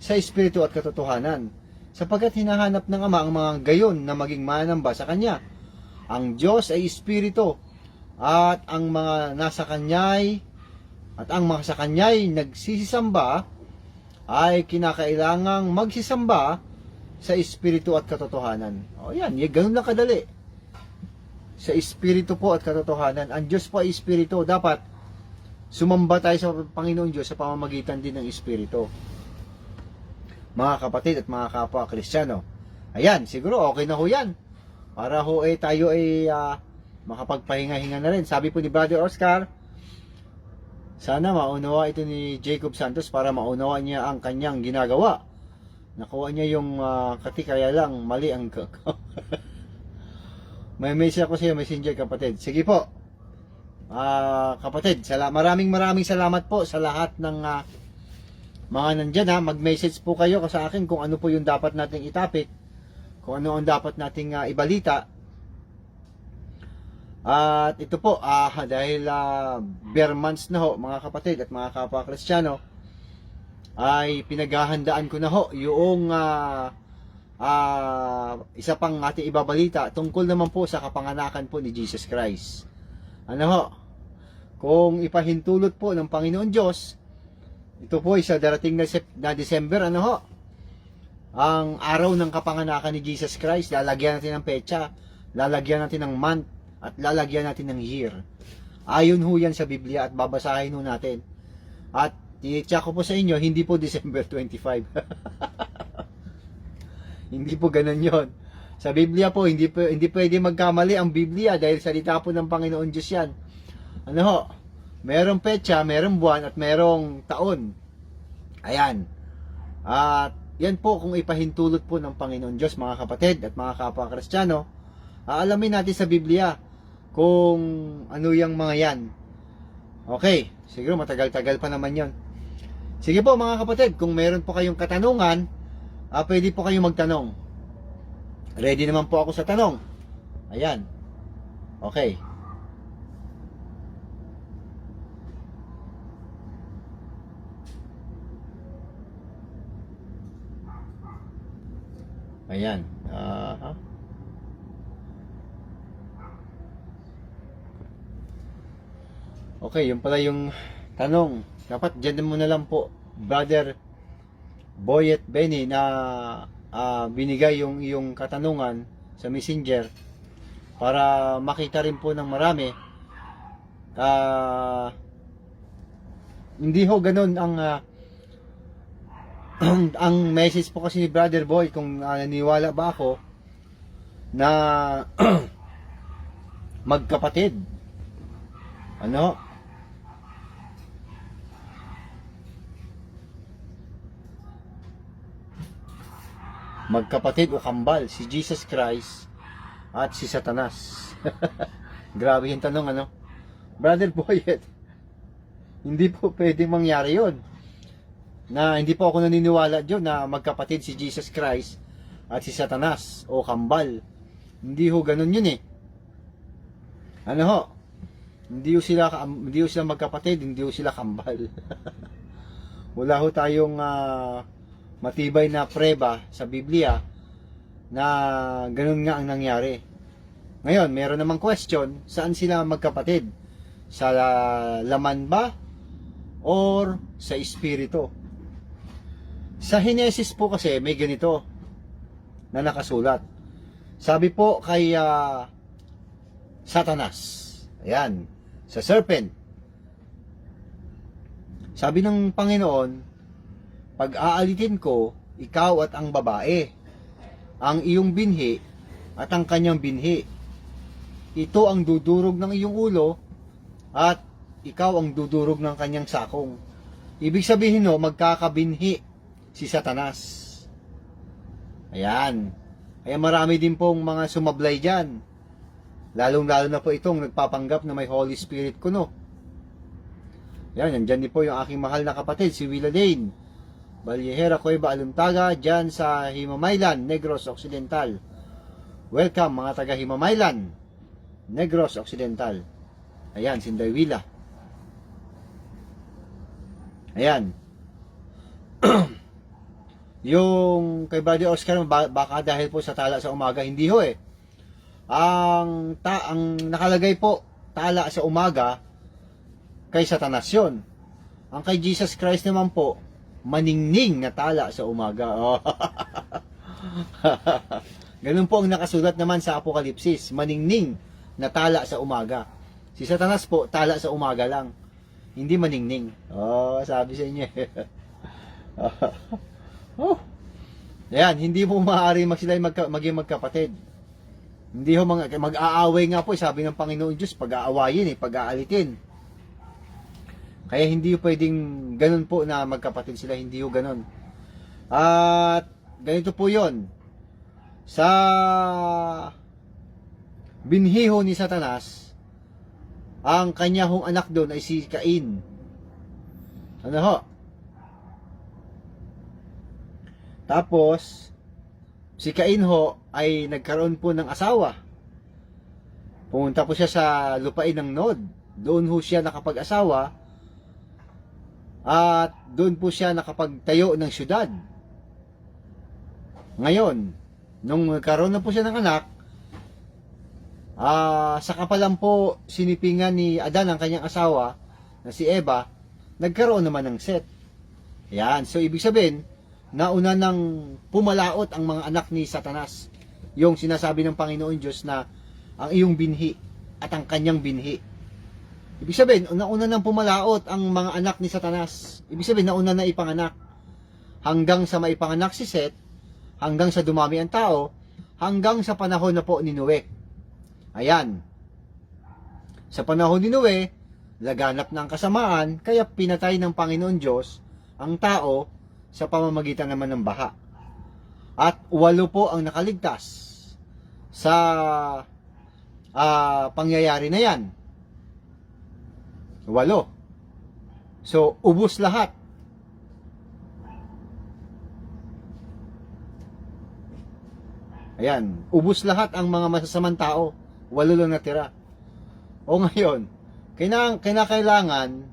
sa Espiritu at katotohanan, sapagkat hinahanap ng Ama ang mga gayon na maging mananamba sa Kanya. Ang Diyos ay Espiritu, at ang mga nasa Kanya'y at ang mga sa Kanya'y nagsisisamba ay kinakailangang magsisamba sa Espiritu at katotohanan. O yan, ganun lang kadali. Sa Espiritu po at katotohanan. Ang Diyos po ay Espiritu. Dapat sumamba tayo sa Panginoon Diyos sa pamamagitan din ng Espiritu. Mga kapatid at mga kapwa Kristiyano. Ayan, siguro okay na ho yan. Para ho tayo ay makapagpahinga-hinga na rin. Sabi po ni Brother Oscar, sana maunawa ito ni Jacob Santos para maunawa niya ang kanyang ginagawa. Nakuha niya yung kaya lang mali ang May message ako sa iyo, Messenger kapatid. Sige po. Kapatid, maraming salamat po sa lahat ng mga nandyan ha. Mag-message po kayo sa akin kung ano po yung dapat nating itapik, kung ano ang dapat nating ibalita. At ito po, dahil bare months na ho, mga kapatid at mga kapwa Kristiyano, ay pinaghahandaan ko na ho yung isa pang ating ibabalita tungkol naman po sa kapanganakan po ni Jesus Christ. Ano ho? Kung ipahintulot po ng Panginoon Diyos, ito po ay sa darating na December, ano ho? Ang araw ng kapanganakan ni Jesus Christ, lalagyan natin ng petsa, lalagyan natin ng month, at lalagyan natin ng year. Ayon ho yan sa Biblia at babasahin ho natin. At i-check ko po sa inyo, hindi po December 25. Hindi po ganun yon. Sa Biblia po, hindi pwede magkamali ang Biblia dahil salita po ng Panginoon Diyos yan. Ano ho? Merong petsa, merong buwan, at merong taon. Ayan. At yan po kung ipahintulot po ng Panginoon Diyos, mga kapatid at mga kapwa Kristiyano. Aalamin natin sa Biblia kung ano yung mga yan. Okay, siguro matagal-tagal pa naman yon. Sige po mga kapatid, kung meron po kayong katanungan, pwede po kayong magtanong. Ready naman po ako sa tanong. Ayan. Okay. Ayan. Okay, yun pala yung tanong. Dapat dyan mo na lang po, Brother Boyet Benny, na binigay yung iyong katanungan sa Messenger para makita rin po ng marami. Hindi ho ganun ang ang message po kasi ni Brother Boy, kung naniwala ba ako na magkapatid. Ano? Magkapatid o kambal, si Jesus Christ at si Satanas. Grabe yung tanong, ano? Brother Boyet, hindi po pwedeng mangyari yun. Na hindi po ako naniniwala dyan na magkapatid si Jesus Christ at si Satanas o kambal. Hindi ho ganun yun eh. Ano ho? Hindi ho sila magkapatid, hindi ho sila kambal. Wala ho tayong matibay na preba sa Biblia na ganun nga ang nangyari. Ngayon, meron namang question, saan sila magkapatid? Sa laman ba or sa espiritu? Sa Henesis po kasi may ganito na nakasulat. Sabi po kay Satanas, ayan, sa serpent, sabi ng Panginoon, pag-aalitin ko, ikaw at ang babae, ang iyong binhi at ang kanyang binhi. Ito ang dudurog ng iyong ulo at ikaw ang dudurog ng kanyang sakong. Ibig sabihin no, magkakabinhi si Satanas. Ayan. Kaya marami din pong mga sumablay dyan. Lalong-lalo na po itong nagpapanggap na may Holy Spirit ko, no. Yan, nandyan din po yung aking mahal na kapatid, si Willa Lane Balyehera Cueva Aluntaga, dyan sa Himamaylan, Negros Occidental. Welcome mga taga Himamaylan, Negros Occidental. Ayan, Sinday Willa. Ayan. Yung kay Brother Oscar, baka dahil po sa tala sa umaga, hindi ho eh. Ang nakalagay po, tala sa umaga, kay Satanas yun. Ang kay Jesus Christ naman po, maningning na tala sa umaga. Oh. Ganun po ang nakasulat naman sa Apokalipsis, maningning na tala sa umaga. Si Satanas po, tala sa umaga lang. Hindi maningning. Oh, sabi sa inyo. Oh. Ayan, hindi mo maaari sila maging magkapatid. Hindi ho mag-aaway nga po, sabi ng Panginoon Diyos, pag-aawayin pag-aalitin. Kaya hindi ho pwedeng ganun po na magkapatid sila, hindi ho ganun. At ganito po 'yon. Sa binhi ho ni Satanas, ang kanya hong anak doon ay si Cain. Ano ho? Tapos, si Cain ho ay nagkaroon po ng asawa. Pumunta po siya sa lupain ng Nod. Doon ho siya nakapag-asawa. At doon po siya nakapagtayo ng syudad. Ngayon, nung nagkaroon na po siya ng anak, saka pa lang po sinipingan ni Adan ang kanyang asawa, na si Eva, nagkaroon naman ng Set. Yan. So, ibig sabihin, nauna nang pumalaot ang mga anak ni Satanas. Yung sinasabi ng Panginoon Diyos na ang iyong binhi at ang kanyang binhi. Ibig sabihin, nauna nang pumalaot ang mga anak ni Satanas. Ibig sabihin, nauna na ipanganak. Hanggang sa maipanganak si Set, hanggang sa dumami ang tao, hanggang sa panahon na po ni Noe. Ayan. Sa panahon ni Noe, laganap na ang kasamaan, kaya pinatay ng Panginoon Diyos ang tao sa pamamagitan naman ng baha. At 8 po ang nakaligtas sa pangyayari na yan. 8. So, ubos lahat. Ayan, ubos lahat ang mga masasamang tao. 8 lang natira. O ngayon, kinakailangan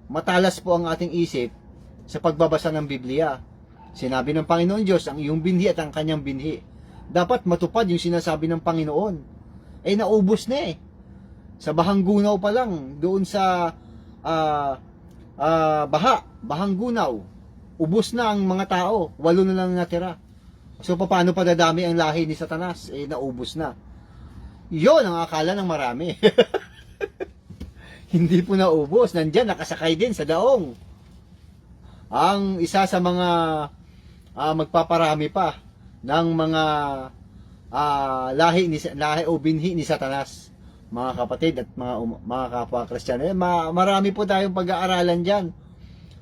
matalas po ang ating isip sa pagbabasa ng Biblia. Sinabi ng Panginoon Diyos, ang iyong binhi at ang kanyang binhi. Dapat matupad yung sinasabi ng Panginoon. Naubos na eh. Sa Bahanggunaw pa lang, doon sa Bahanggunaw, ubos na ang mga tao. 8 na lang natira. So, paano pa dadami ang lahi ni Satanas? Naubos na. Yon ang akala ng marami. Hindi po naubos. Nandyan, nakasakay din sa daong. Ang isa sa mga magpaparami pa ng mga lahi o binhi ni Satanas, mga kapatid at mga kapwa Kristiyano. Marami po tayong pag-aaralan dyan.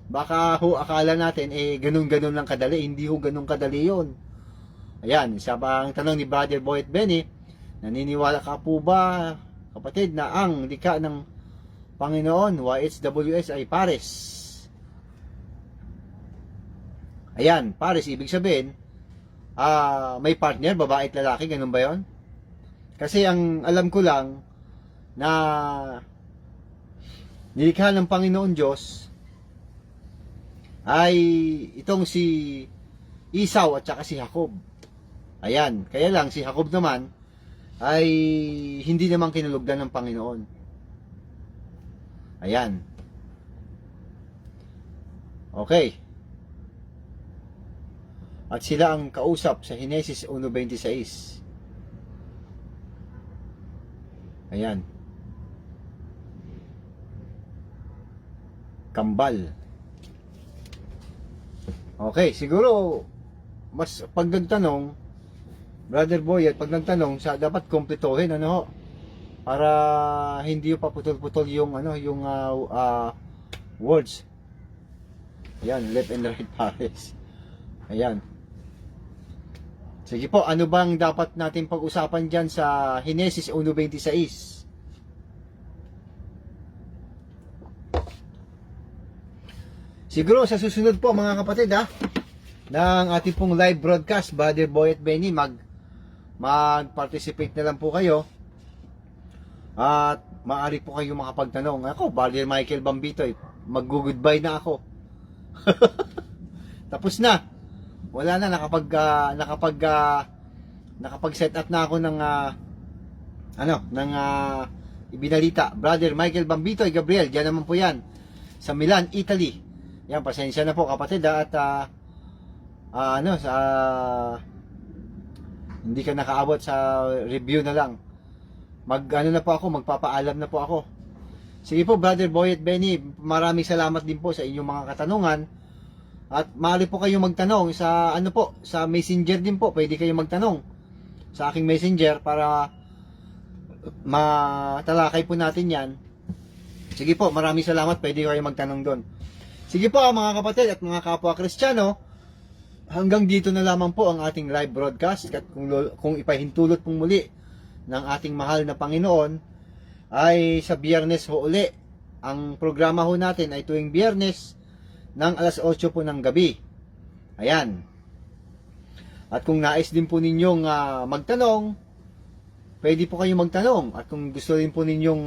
Baka ho akala natin ganun-ganun lang kadali. Hindi ho ganun kadali yon. Ayan, isa pa ang tanong ni Brother Boyd Benny, naniniwala ka po ba, kapatid, na ang likha ng Panginoon, YHWS, ay pares? Ayan, pares, ibig sabihin, may partner, babae at lalaki, ganun ba yon? Kasi ang alam ko lang, na nilikha ng Panginoon Diyos, ay itong si Esau at saka si Jacob. Ayan, kaya lang si Jacob naman ay hindi naman kinulugdan ng Panginoon. Ayan. Okay. At sila ang kausap sa Henesis 1:26. Ayan. Kambal. Okay, siguro mas pag nagtanong, Brother Boy, at pag nagtanong, dapat kumpletuhin, ano ho, para hindi yung paputol-putol yung ano, yung words. Ayan, left and right pares. Ayan. Sige po, ano bang dapat natin pag-usapan dyan sa Henesis 1:26? Siguro sa susunod po mga kapatid ng ating pong live broadcast, Brother Boy at Benny, mag-participate na lang po kayo. At maaari po kayo makapagtanong. Ako, Brother Michael Bambito, mag-goodbye na ako. Tapos na. Wala na, nakapag-set up na ako ng ibinalita. Brother Michael Bambito ay Gabriel, diyan naman po yan sa Milan, Italy. Yan, pasensya na po kapatid at hindi ka nakaabot sa review na lang. Magpapaalam na po ako. Sige po, Brother Boy at Benny, maraming salamat din po sa inyong mga katanungan. At maaari po kayong magtanong sa sa Messenger din po. Pwede kayong magtanong sa aking Messenger para matalakay po natin 'yan. Sige po, maraming salamat. Pwede kayong magtanong doon. Sige po mga kapatid at mga kapwa Kristiyano, hanggang dito na lamang po ang ating live broadcast. At kung ipahintulot pong muli ng ating mahal na Panginoon ay sa Biyernes ho uli. Ang programa ho natin ay tuwing Biyernes ng alas 8 po ng gabi. Ayan. At kung nais din po ninyong magtanong, pwede po kayong magtanong. At kung gusto rin po ninyong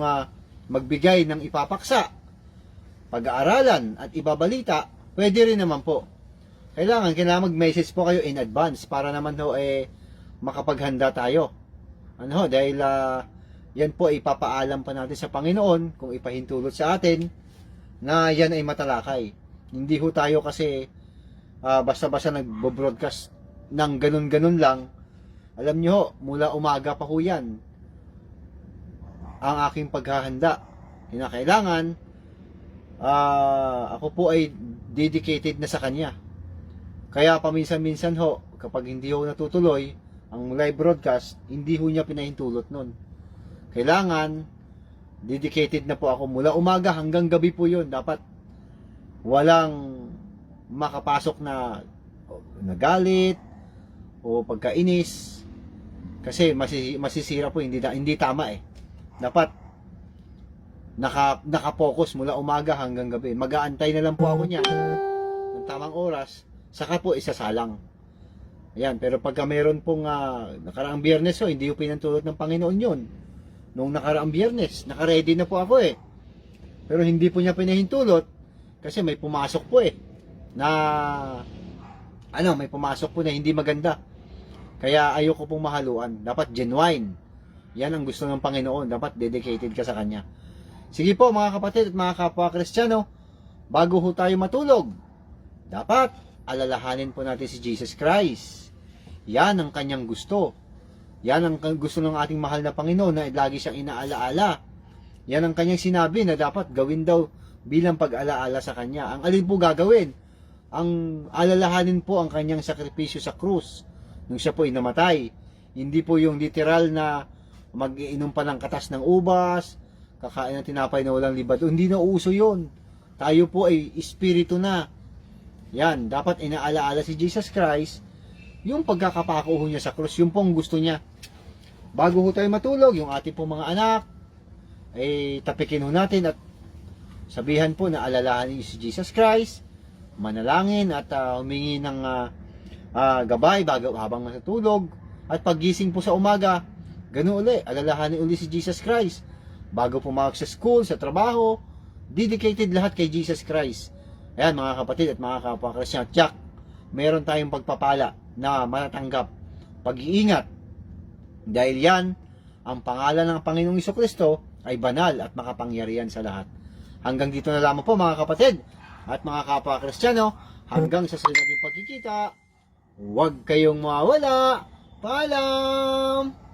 magbigay ng ipapaksa, pag-aaralan at ibabalita, pwede rin naman po. Kailangan mag-message po kayo in advance para naman ho makapaghanda tayo. Dahil yan po ipapaalam pa natin sa Panginoon kung ipahintulot sa atin na yan ay matalakay. Hindi ho tayo kasi basta-basta nagbo-broadcast ng ganun-ganun lang. Alam nyo ho, mula umaga pa ho yan ang aking paghahanda. Kinakailangan ako po ay dedicated na sa Kanya. Kaya paminsan-minsan ho, kapag hindi ho natutuloy ang live broadcast, hindi ho niya pinahintulot nun. Kailangan dedicated na po ako mula umaga hanggang gabi po yun. Dapat walang makapasok na nagalit o pagkainis kasi masisira po, hindi tama dapat nakapokus mula umaga hanggang gabi. Mag-aantay na lang po ako niya ng tamang oras, saka po isasalang. Ayan, pero pagka meron pong nakaraang Biyernes hindi po pinantulot ng Panginoon yun. Nung nakaraang Biyernes, nakaready na po ako pero hindi po niya pinahintulot kasi may pumasok po may pumasok po na hindi maganda. Kaya ayoko pong mahaluan. Dapat genuine. Yan ang gusto ng Panginoon. Dapat dedicated ka sa Kanya. Sige po mga kapatid at mga kapwa Kristiyano, bago ho tayo matulog, dapat alalahanin po natin si Jesus Christ. Yan ang Kanyang gusto. Yan ang gusto ng ating mahal na Panginoon na lagi siyang inaalaala. Yan ang Kanyang sinabi na dapat gawin daw bilang pag-alaala sa Kanya. Ang alin po gagawin? Ang alalahanin po ang Kanyang sakripisyo sa krus nung siya po ay namatay. Hindi po yung literal na mag-iinom pa ng katas ng ubas, kakain ng tinapay na walang libad. Hindi na uso yun. Tayo po ay espiritu na. Yan, dapat inaalaala si Jesus Christ yung pagkakapako niya sa krus, yung pong gusto niya. Bago ho tayo matulog, yung ating pong mga anak ay tapikin ho natin at sabihan po na alalahanin si Jesus Christ, manalangin at humingi ng gabay habang matutulog. At paggising po sa umaga, ganoon uli, alalahanin uli si Jesus Christ. Bago pumasok sa school, sa trabaho, dedicated lahat kay Jesus Christ. Ayan mga kapatid at mga kapwa Kristiyano, Jack, meron tayong pagpapala na matatanggap. Pag-iingat. Dahil yan, ang pangalan ng Panginoong Jesucristo ay banal at makapangyarihan sa lahat. Hanggang dito na lamang po mga kapatid at mga kapwa Kristiyano. Hanggang sa susunod nating pagkikita, huwag kayong mawawala. Paalam!